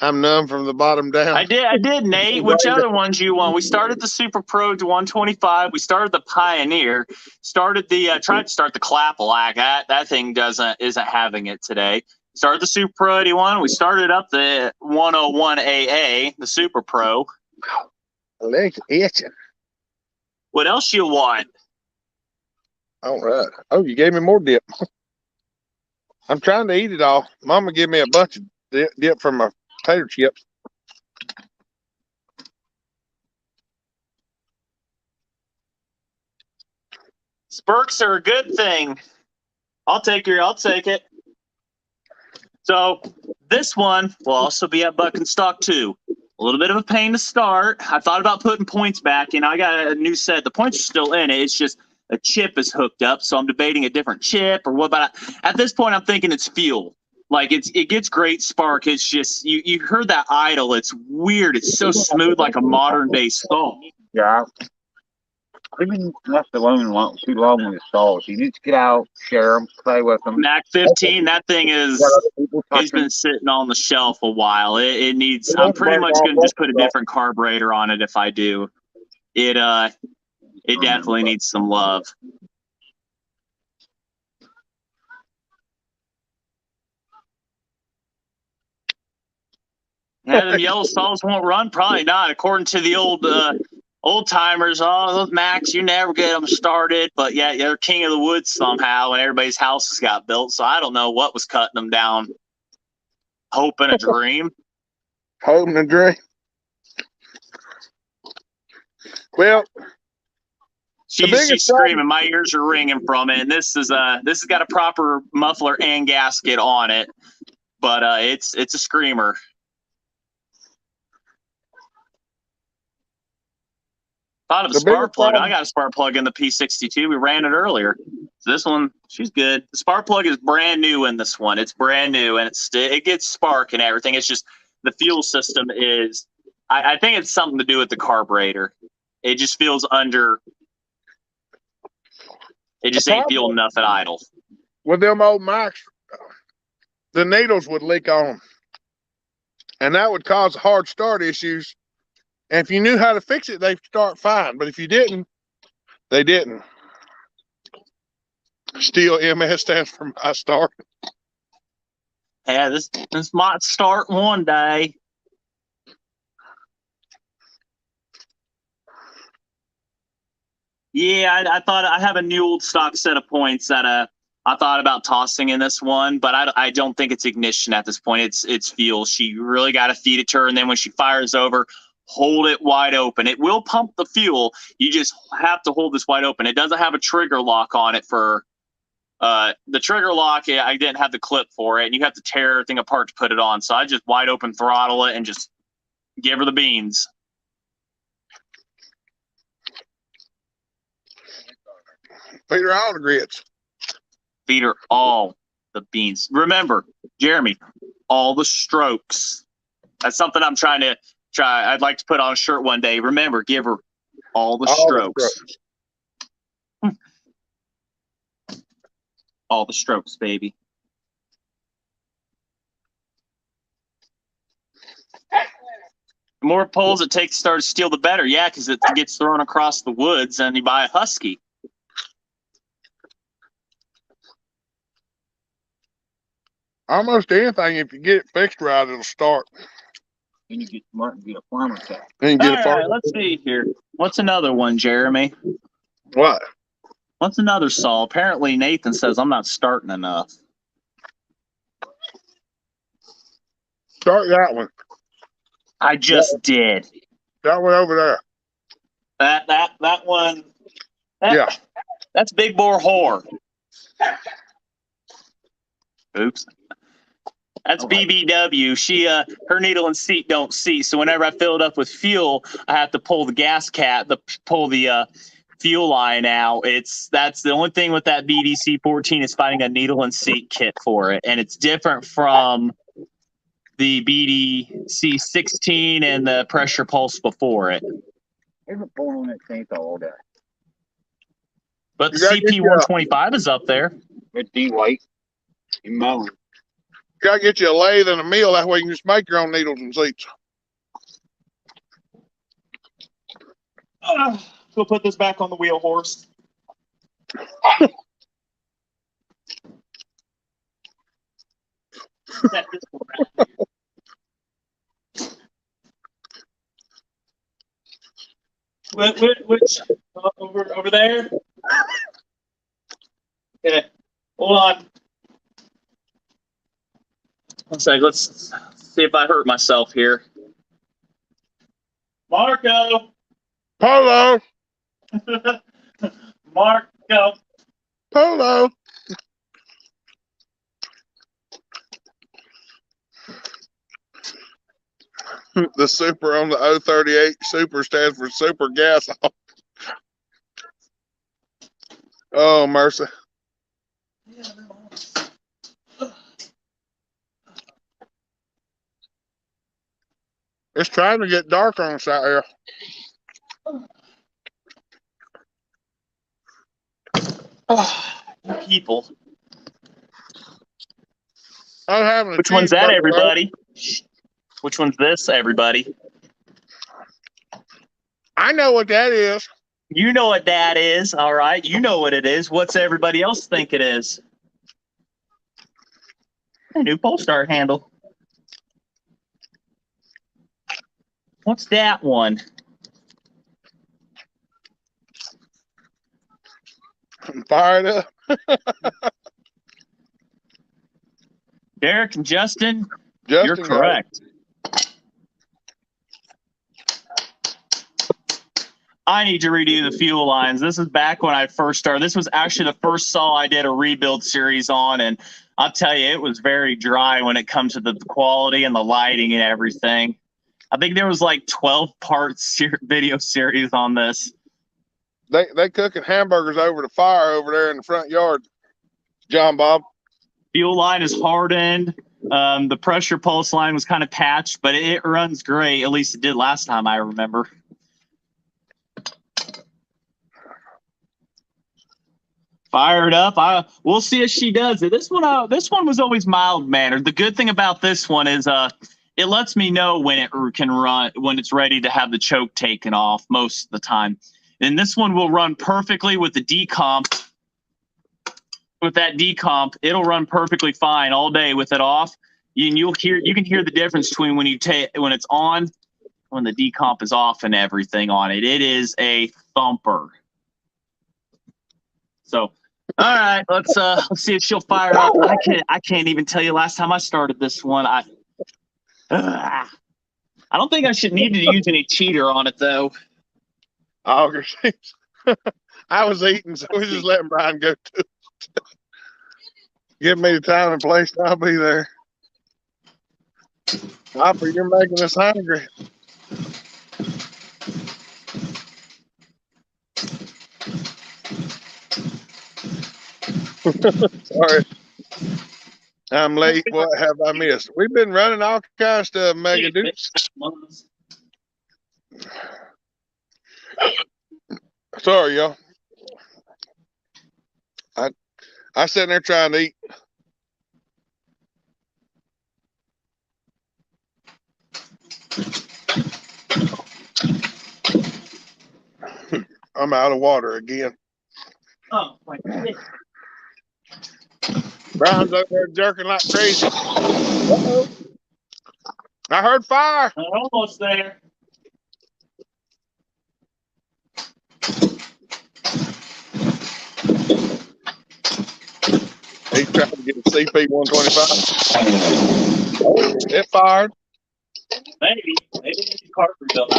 I'm numb from the bottom down. I did, Nate. Which other ones you want? We started the Super Pro to 125. We started the Pioneer. Started the tried to start the Clapalack. That thing isn't having it today. Started the Super Pro 81. We started up the 101 AA, the Super Pro. My leg's itching. What else you want? All right. Oh, you gave me more dip. I'm trying to eat it all. Mama gave me a bunch of dip from my potato chips. Spurks are a good thing. I'll take it. So this one will also be at Buck and Stock too. A little bit of a pain to start. I thought about putting points back in. I got a new set. The points are still in it. It's just a chip is hooked up, so I'm debating a different chip or what about. At this point, I'm thinking it's fuel. Like it gets great spark. It's just you heard that idle. It's weird. It's so smooth, like a modern day saw. Yeah. He's been left alone too long with his saws. He needs to get out, share them, play with them. Mac 15, that thing is. Let other people touch It's them. been sitting on the shelf a while. It needs. I'm pretty much going to just put a different carburetor on it if I do. It definitely needs some love. Yeah, them yellow saws won't run. Probably not, according to the old timers. Oh, those Macs, you never get them started. But yeah, they're king of the woods somehow, and everybody's houses got built. So I don't know what was cutting them down. Hope and a dream. Holding a drink. Well, She's screaming. My ears are ringing from it. And this has got a proper muffler and gasket on it, but it's a screamer. Thought of a spark plug. I got a spark plug in the P62. We ran it earlier. So this one, she's good. The spark plug is brand new in this one. It's brand new, and it gets spark and everything. It's just the fuel system is. I think it's something to do with the carburetor. It just feels under. It just ain't fuel enough at idle. With them old Macs, the needles would leak on them, and that would cause hard start issues. And if you knew how to fix it, they'd start fine. But if you didn't, they didn't. Still, MS stands for my start. Yeah, this might start one day. Yeah, I thought I have a new old stock set of points that I thought about tossing in this one, but I don't think it's ignition at this point. It's fuel. She really got to feed it to her, and then when she fires over, hold it wide open. It will pump the fuel. You just have to hold this wide open. It doesn't have a trigger lock on it for the trigger lock. I didn't have the clip for it, and you have to tear everything apart to put it on. So I just wide open throttle it and just give her the beans. Feed her all the grits. Feed her all the beans. Remember, Jeremy, all the strokes. That's something I'm trying to try. I'd like to put on a shirt one day. Remember, give her all the strokes. All the strokes, baby. The more poles it takes to start to steal, the better. Yeah, because it gets thrown across the woods and you buy a husky. Almost anything, if you get it fixed right, it'll start. And you get smart and get a farmer cat. And you get a farmer. All right, let's see here. What's another one, Jeremy? What? What's another saw? Apparently, Nathan says I'm not starting enough. Start that one. I just did. That one over there. That one. Yeah. That's big bore whore. Oops. That's BBW. She her needle and seat don't see. So whenever I fill it up with fuel, I have to pull the gas cap, pull the fuel line out. That's the only thing with that BDC 14 is finding a needle and seat kit for it, and it's different from the BDC 16 and the pressure pulse before it. There's a phone on that chainsaw all day. But the CP 125 is up there. It's D white. You mowing. Gotta get you a lathe and a mill. That way you can just make your own needles and seats. We'll put this back on the wheel, horse. Set this one right here. Which over there? Okay, hold on. One sec. Let's see if I hurt myself here. Marco. Polo. Marco. Polo. The super on the 038 super stands for super gas. Oh, mercy. It's trying to get dark on us out here. People. I'm having a Which one's that, cheeseburger. everybody? Which one's this, everybody? I know what that is. You know what that is, all right? You know what it is. What's everybody else think it is? A new Polestar handle. What's that one? Fire it up. Derek and Justin, Justin, you're correct. I need to redo the fuel lines. This is back when I first started. This was actually the first saw I did a rebuild series on, and I'll tell you, it was very dry when it comes to the quality and the lighting and everything. I think there was like 12-part video series on this. They cooking hamburgers over the fire over there in the front yard, John Bob. Fuel line is hardened. The pressure pulse line was kind of patched, but it runs great. At least it did last time I remember. Fired up. We'll see if she does it. This one was always mild mannered. The good thing about this one is it lets me know when it can run, when it's ready to have the choke taken off most of the time. And this one will run perfectly with the decomp. With that decomp, it'll run perfectly fine all day with it off. You can hear the difference between when it's on, when the decomp is off and everything on it. It is a thumper. So, all right, let's see if she'll fire up. I can't even tell you last time I started this one. I don't think I should need to use any cheater on it though. I was eating, so we just letting Brian go too. Give me the time and place, and I'll be there. Hopper, you're making us hungry. Sorry. I'm late. What have I missed? We've been running all kinds of stuff, Mega Dukes. Sorry, y'all. I sitting there trying to eat. I'm out of water again. Oh my goodness. Brian's over there jerking like crazy. Uh-oh. I heard fire. I'm almost there. He's trying to get a CP 125. Oh, it fired. Maybe it's cart rebuilt.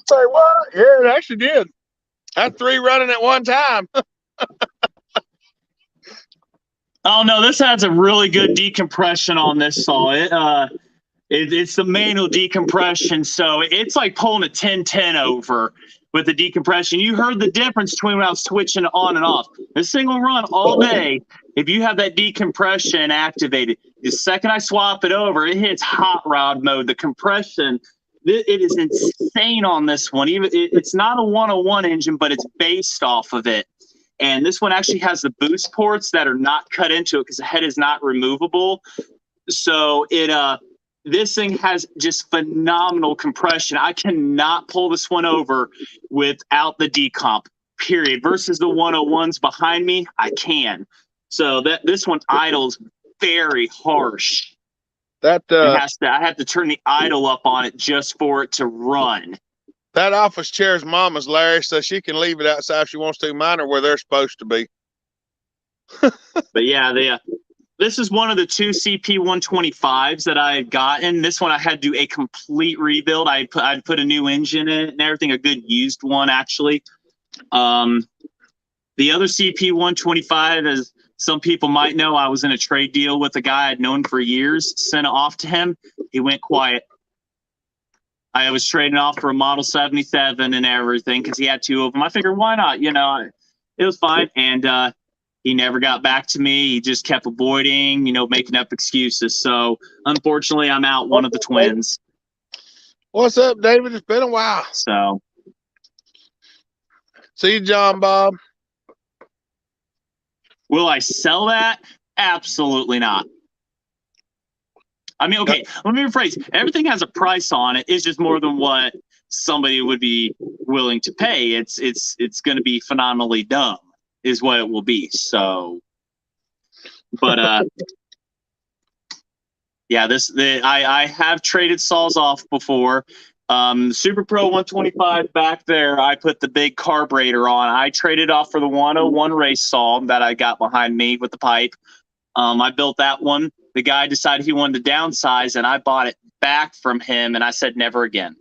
Say what? Yeah, it actually did. I had 3 running at one time. Oh no, this has a really good decompression on this saw. It's the manual decompression, so it's like pulling a 1010 over with the decompression. You heard the difference between when I was twitching on and off. This thing will run all day if you have that decompression activated. The second I swap it over, it hits hot rod mode. The compression, it is insane on this one. Even it's not a 101 engine, but it's based off of it. And this one actually has the boost ports that are not cut into it because the head is not removable. So this thing has just phenomenal compression. I cannot pull this one over without the decomp, period. Versus the 101s behind me, I can. So this one idles very harsh. I have to turn the idle up on it just for it to run. That office chair's mama's, Larry, so she can leave it outside if she wants to. Mine are where they're supposed to be. But yeah, this is one of the 2 CP125s that I had gotten. This one I had to do a complete rebuild. I'd put a new engine in it and everything, a good used one actually. The other CP125, as some people might know, I was in a trade deal with a guy I'd known for years, sent it off to him. He went quiet. I was trading off for a Model 77 and everything because he had 2 of them. I figured, why not? It was fine. And he never got back to me. He just kept avoiding, making up excuses. So unfortunately, I'm out one of the twins. What's up, David? It's been a while. So see you, John Bob. Will I sell that? Absolutely not. I mean, okay, let me rephrase. Everything has a price on it. It's just more than what somebody would be willing to pay. It's going to be phenomenally dumb, is what it will be. So, but yeah, I have traded saws off before. Super Pro 125 back there, I put the big carburetor on. I traded off for the 101 race saw that I got behind me with the pipe. I built that one. The guy decided he wanted to downsize, and I bought it back from him, and I said never again.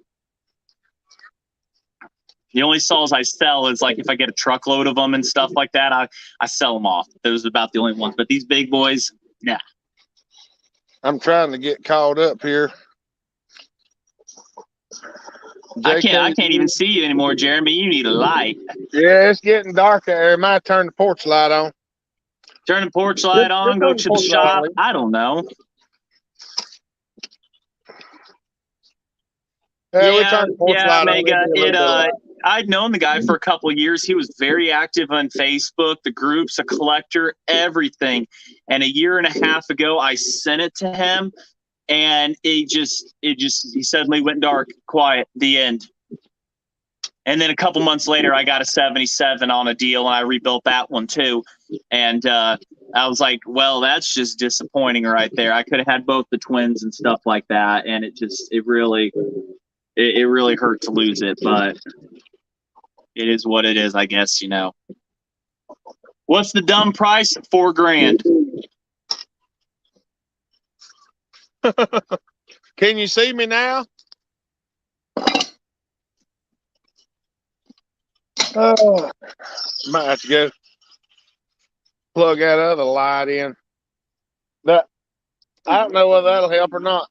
The only saws I sell is like if I get a truckload of them and stuff like that, I sell them off. Those are about the only ones. But these big boys, yeah. I'm trying to get caught up here. I can't even see you anymore, Jeremy. You need a light. Yeah, it's getting dark out there. Might turn the porch light on. Turn the porch light on, go to the shop. I don't know. Yeah, Mega. I'd known the guy for a couple of years. He was very active on Facebook, the groups, a collector, everything. And a year and a half ago, I sent it to him, and he suddenly went dark, quiet, the end. And then a couple months later, I got a 77 on a deal, and I rebuilt that one too. And I was like, well, that's just disappointing right there. I could have had both the twins and stuff like that, and it really hurt to lose it. But it is what it is, I guess. What's the dumb price? $4,000. Can you see me now? Oh, might have to go plug that other light in. I don't know whether that'll help or not.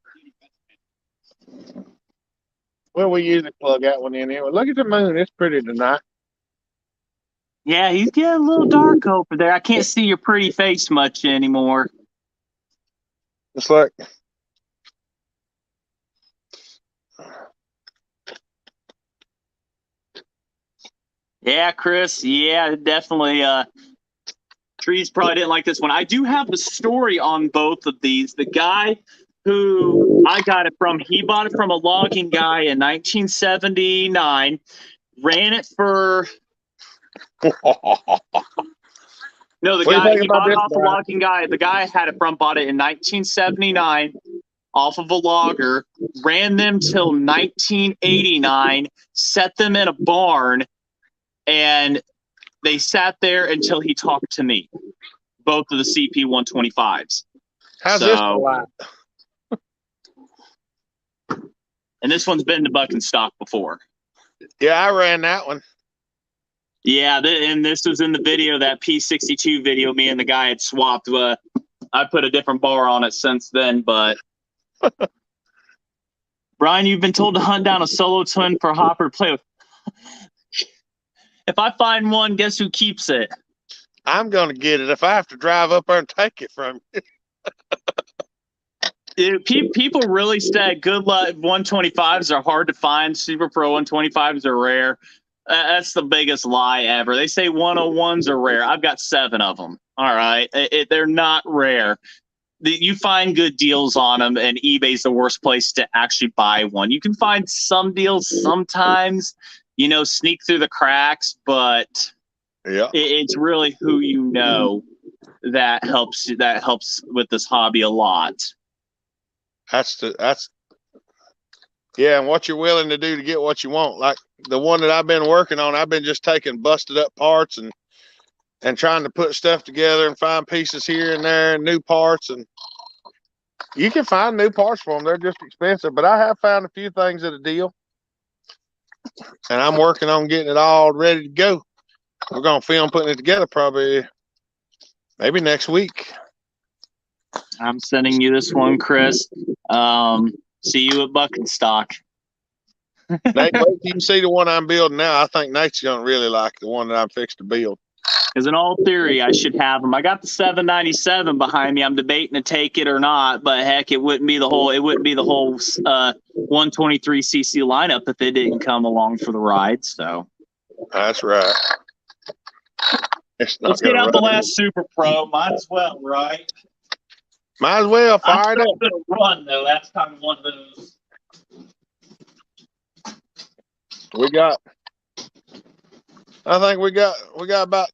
Well, we usually plug that one in here. Look at the moon. It's pretty tonight. Yeah, he's getting a little dark over there. I can't see your pretty face much anymore. It's like... Yeah, Chris. Yeah, definitely. Trees probably didn't like this one. I do have the story on both of these. The guy who I got it from, he bought it from a logging guy in 1979, ran it for... No, the guy, he bought it off the logging guy. The guy I had it from bought it in 1979 off of a logger, ran them till 1989, set them in a barn, and they sat there until he talked to me. Both of the CP125s. How's this light? And this one's been to buck and stock before. Yeah, I ran that one. Yeah, and this was in the video, that P62 video. Me and the guy had swapped. I put a different bar on it since then, but Brian, you've been told to hunt down a solo twin for Hopper to play with. If I find one, guess who keeps it? I'm gonna get it if I have to drive up there and take it from you. Dude, people really say good luck 125s are hard to find. Super Pro 125s are rare. That's the biggest lie ever. They say 101s are rare. I've got 7 of them. All right. They're not rare. You find good deals on them, and eBay's the worst place to actually buy one. You can find some deals sometimes, sneak through the cracks, but yeah, it's really who you know that helps with this hobby a lot. Yeah, and what you're willing to do to get what you want. Like the one that I've been working on, I've been just taking busted up parts and trying to put stuff together and find pieces here and there and new parts. And you can find new parts for them. They're just expensive, but I have found a few things at a deal. And I'm working on getting it all ready to go. We're going to film putting it together probably maybe next week. I'm sending you this one, Chris. See you at Buck and Stock. Nate, wait, you can see the one I'm building now. I think Nate's going to really like the one that I'm fixed to build. Because in all theory, I should have them. I got the 797 behind me. I'm debating to take it or not, but heck, it wouldn't be the whole 123cc lineup if it didn't come along for the ride. So that's right. Let's get out the last Super Pro. Might as well, right? Might as well. Fire it up. Run though. That's kind of one of those. I think we got about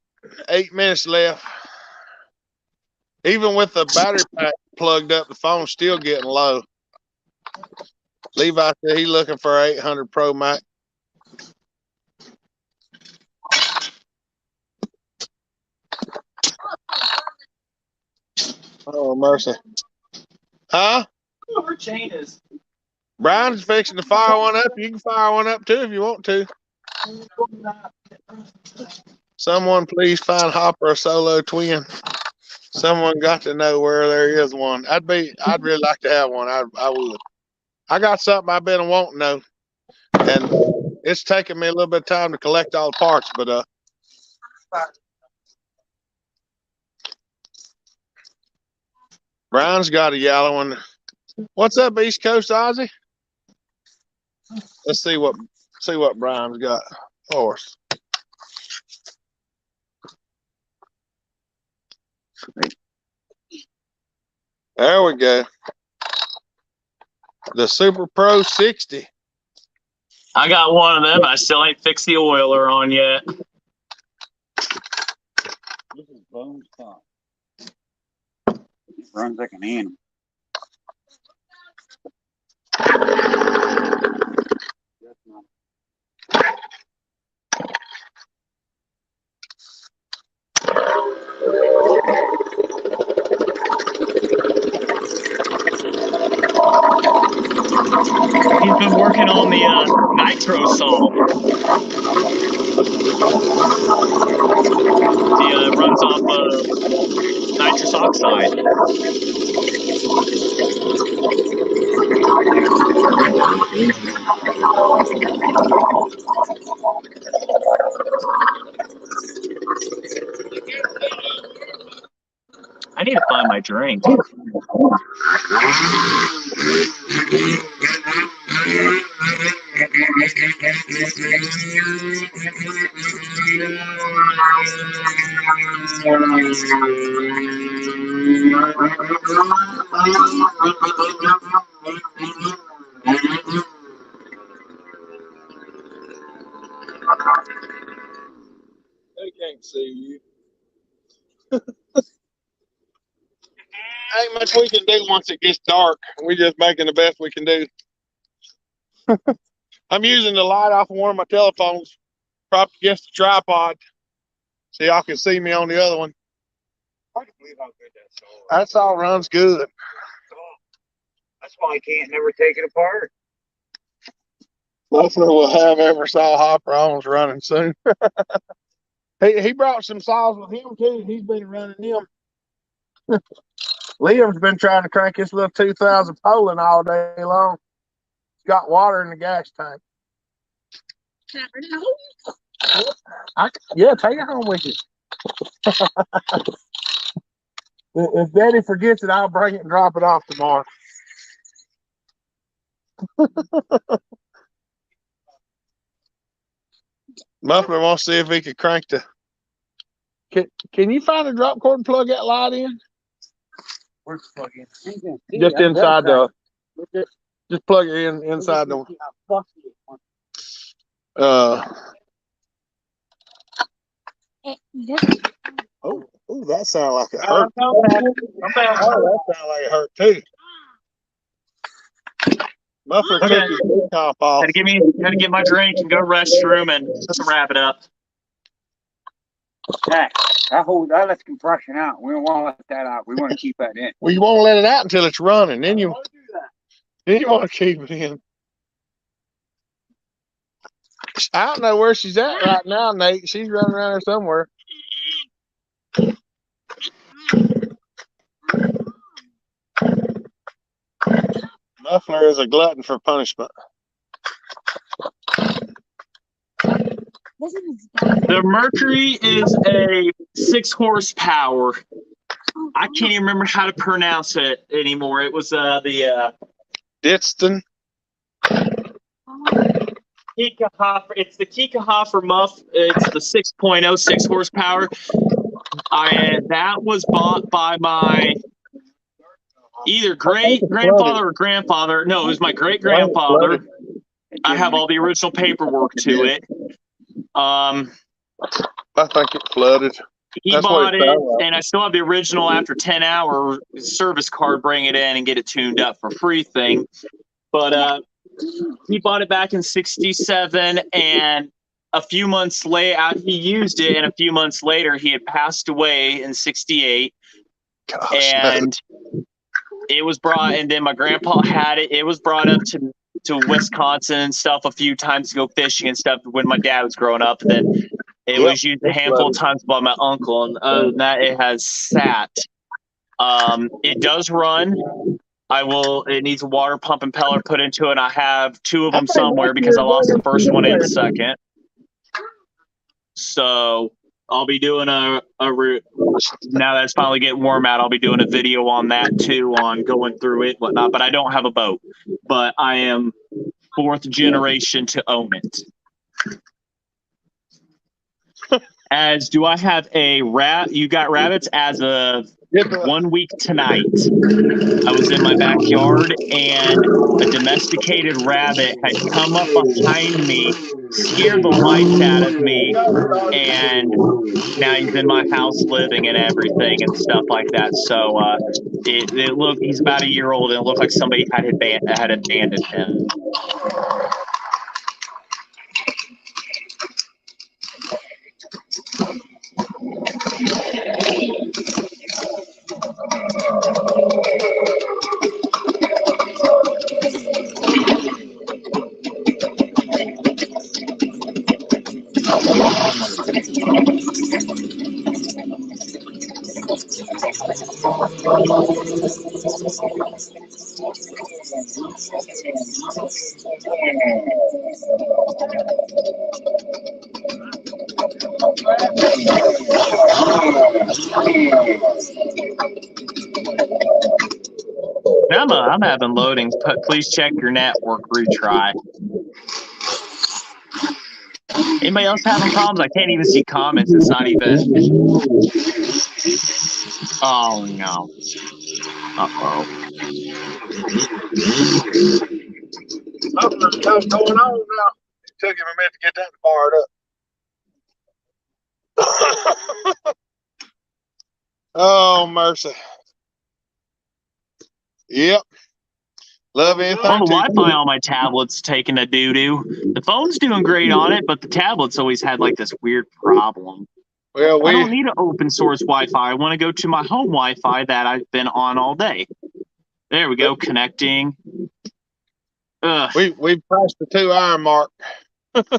8 minutes left. Even with the battery pack plugged up, the phone's still getting low. Levi said he's looking for 800 Pro Max. Oh, mercy. Huh? Her chain is. Brian's fixing to fire one up. You can fire one up too if you want to. Someone please find Hopper a solo twin. Someone got to know where there is one. I'd really like to have one. I would. I got something I've been wanting though, and it's taken me a little bit of time to collect all the parts. But Brian's got a yellow one. What's up, East Coast Ozzy? Let's see what Brian's got for us. There we go. The Super Pro 60. I got one of them. I still ain't fixed the oiler on yet. This is bone stock. It runs like an animal. That's not. He's been working on the nitro salt. It runs off nitrous oxide. I need to find my drink. They can't see you. Ain't much we can do once it gets dark. We're just making the best we can do. I'm using the light off of one of my telephones propped against the tripod so y'all can see me on the other one. I can believe how good that's all. That's all runs good. That's why I can't never take it apart. Hopefully we'll have every saw hopper on running soon. He brought some saws with him too. He's been running them. Liam's been trying to crank his little 2000 Poland all day long. It's got water in the gas tank. Yeah, take it home with you. If Daddy forgets it, I'll bring it and drop it off tomorrow. Muffler wants to see if he could crank the. Can you find a drop cord and plug that light in? Where's the plug in? Just inside the. Just plug it in inside the. Oh, that sounded like it hurt. Oh, that sounded like it hurt too. Muffler took his top off. Had to get my drink and go restroom and wrap it up. Hey, that lets compression out. We don't want to let that out. We want to keep that in. Well, you won't let it out until it's running. Then you want to keep it in. I don't know where she's at right now, Nate. She's running around there somewhere. Muffler is a glutton for punishment. The Mercury is a 6 horsepower. I can't even remember how to pronounce it anymore. It was the Ditston. Kiekerhofer. It's the Kiekerhofer muff. It's the 6.06 horsepower. That was bought by my either great-grandfather or grandfather. No, it was my great-grandfather. I have all the original paperwork to it. I think it flooded. He bought it, and I still have the original after 10-hour service card, bring it in and get it tuned up for free thing. But he bought it back in 67, and a few months later, he used it, and a few months later, he had passed away in 68. Gosh, and it was brought, and then my grandpa had it. It was brought up to Wisconsin and stuff a few times to go fishing and stuff when my dad was growing up. And then it was used a handful of times by my uncle, and other than that, it has sat. It does run. It needs a water pump and impeller put into it. And I have 2 of them somewhere because I lost the first one and the second. So I'll be doing now that it's finally getting warm out, I'll be doing a video on that too, on going through it, whatnot. But I don't have a boat, but I am 4th generation to own it. Do I have you got rabbits as of 1 week tonight? I was in my backyard and a domesticated rabbit had come up behind me, scared the life out of me, and now he's in my house living and everything and stuff like that. So he's about a year old, and it looked like somebody had abandoned him. I'm having loadings. Please check your network retry. Anybody else having problems? I can't even see comments. It's not even. Oh no. Uh-oh. Something's going on now. It took him a minute to get that fired up. Oh, mercy. Yep. Love anything. Well, the Wi-Fi on my tablet's taking a doo-doo. The phone's doing great on it, but the tablet's always had like this weird problem. Well, I don't need an open source Wi-Fi. I want to go to my home Wi-Fi that I've been on all day. There we go, connecting. Ugh. We passed the 2 hour mark.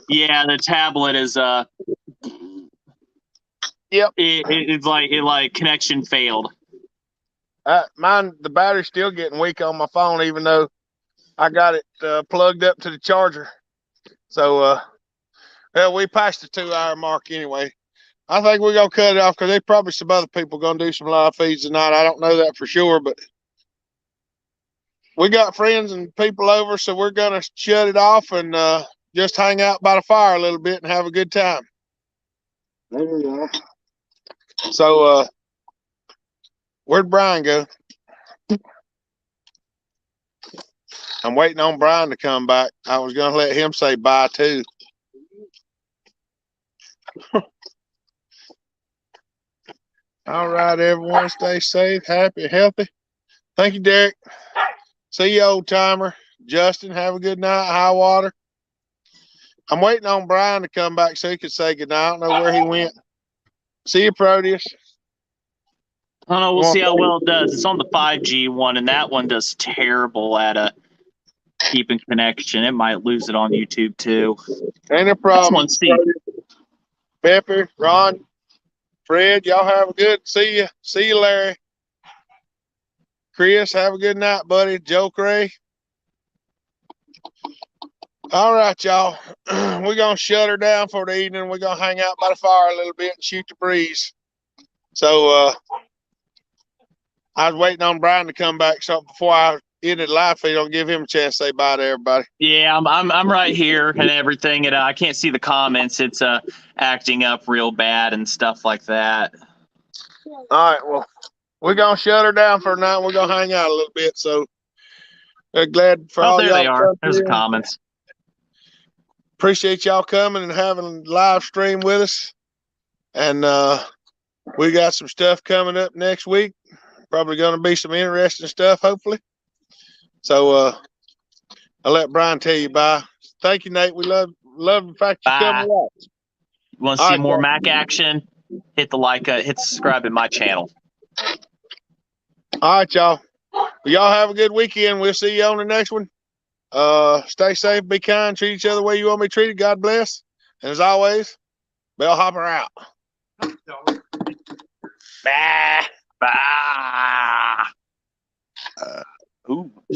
Yeah, the tablet is Yep. it's like connection failed. Mine, the battery's still getting weak on my phone, even though I got it plugged up to the charger. So, well, we passed the 2 hour mark anyway. I think we're gonna cut it off because there's probably some other people gonna do some live feeds tonight. I don't know that for sure, but we got friends and people over, so we're gonna shut it off and just hang out by the fire a little bit and have a good time. There you go. So, where'd Brian go? I'm waiting on Brian to come back. I was gonna let him say bye too. All right, everyone, stay safe, happy, healthy. Thank you, Derek. See you, old timer. Justin, have a good night. High water. I'm waiting on Brian to come back so he could say goodnight. I don't know where he went. See you, Proteus. I don't know. We'll see how well it does. It's on the 5G one, and that one does terrible at keeping connection. It might lose it on YouTube too. Ain't a problem. Let's see. Pepper, Ron, Fred, y'all have a good. See you. See you, Larry. Chris, have a good night, buddy. Joe Cray. All right, y'all. We're going to shut her down for the evening. We're going to hang out by the fire a little bit and shoot the breeze. So, I was waiting on Brian to come back. So before I ended the live feed, I'll give him a chance to say bye to everybody. Yeah, I'm right here and everything, and I can't see the comments. It's acting up real bad and stuff like that. All right, well, we're going to shut her down for tonight. We're going to hang out a little bit. So, glad for all there y'all. they are. There's the comments. Appreciate y'all coming and having a live stream with us. And we got some stuff coming up next week. Probably going to be some interesting stuff, hopefully. So I'll let Brian tell you bye. Thank you, Nate. We love the fact you come and watch. You want to see more Mac action? Hit the like, hit subscribe to my channel. All right, y'all. Well, y'all have a good weekend. We'll see you on the next one. Stay safe, be kind, treat each other the way you want to be treated. God bless. And as always, Bellhopper out. Bye.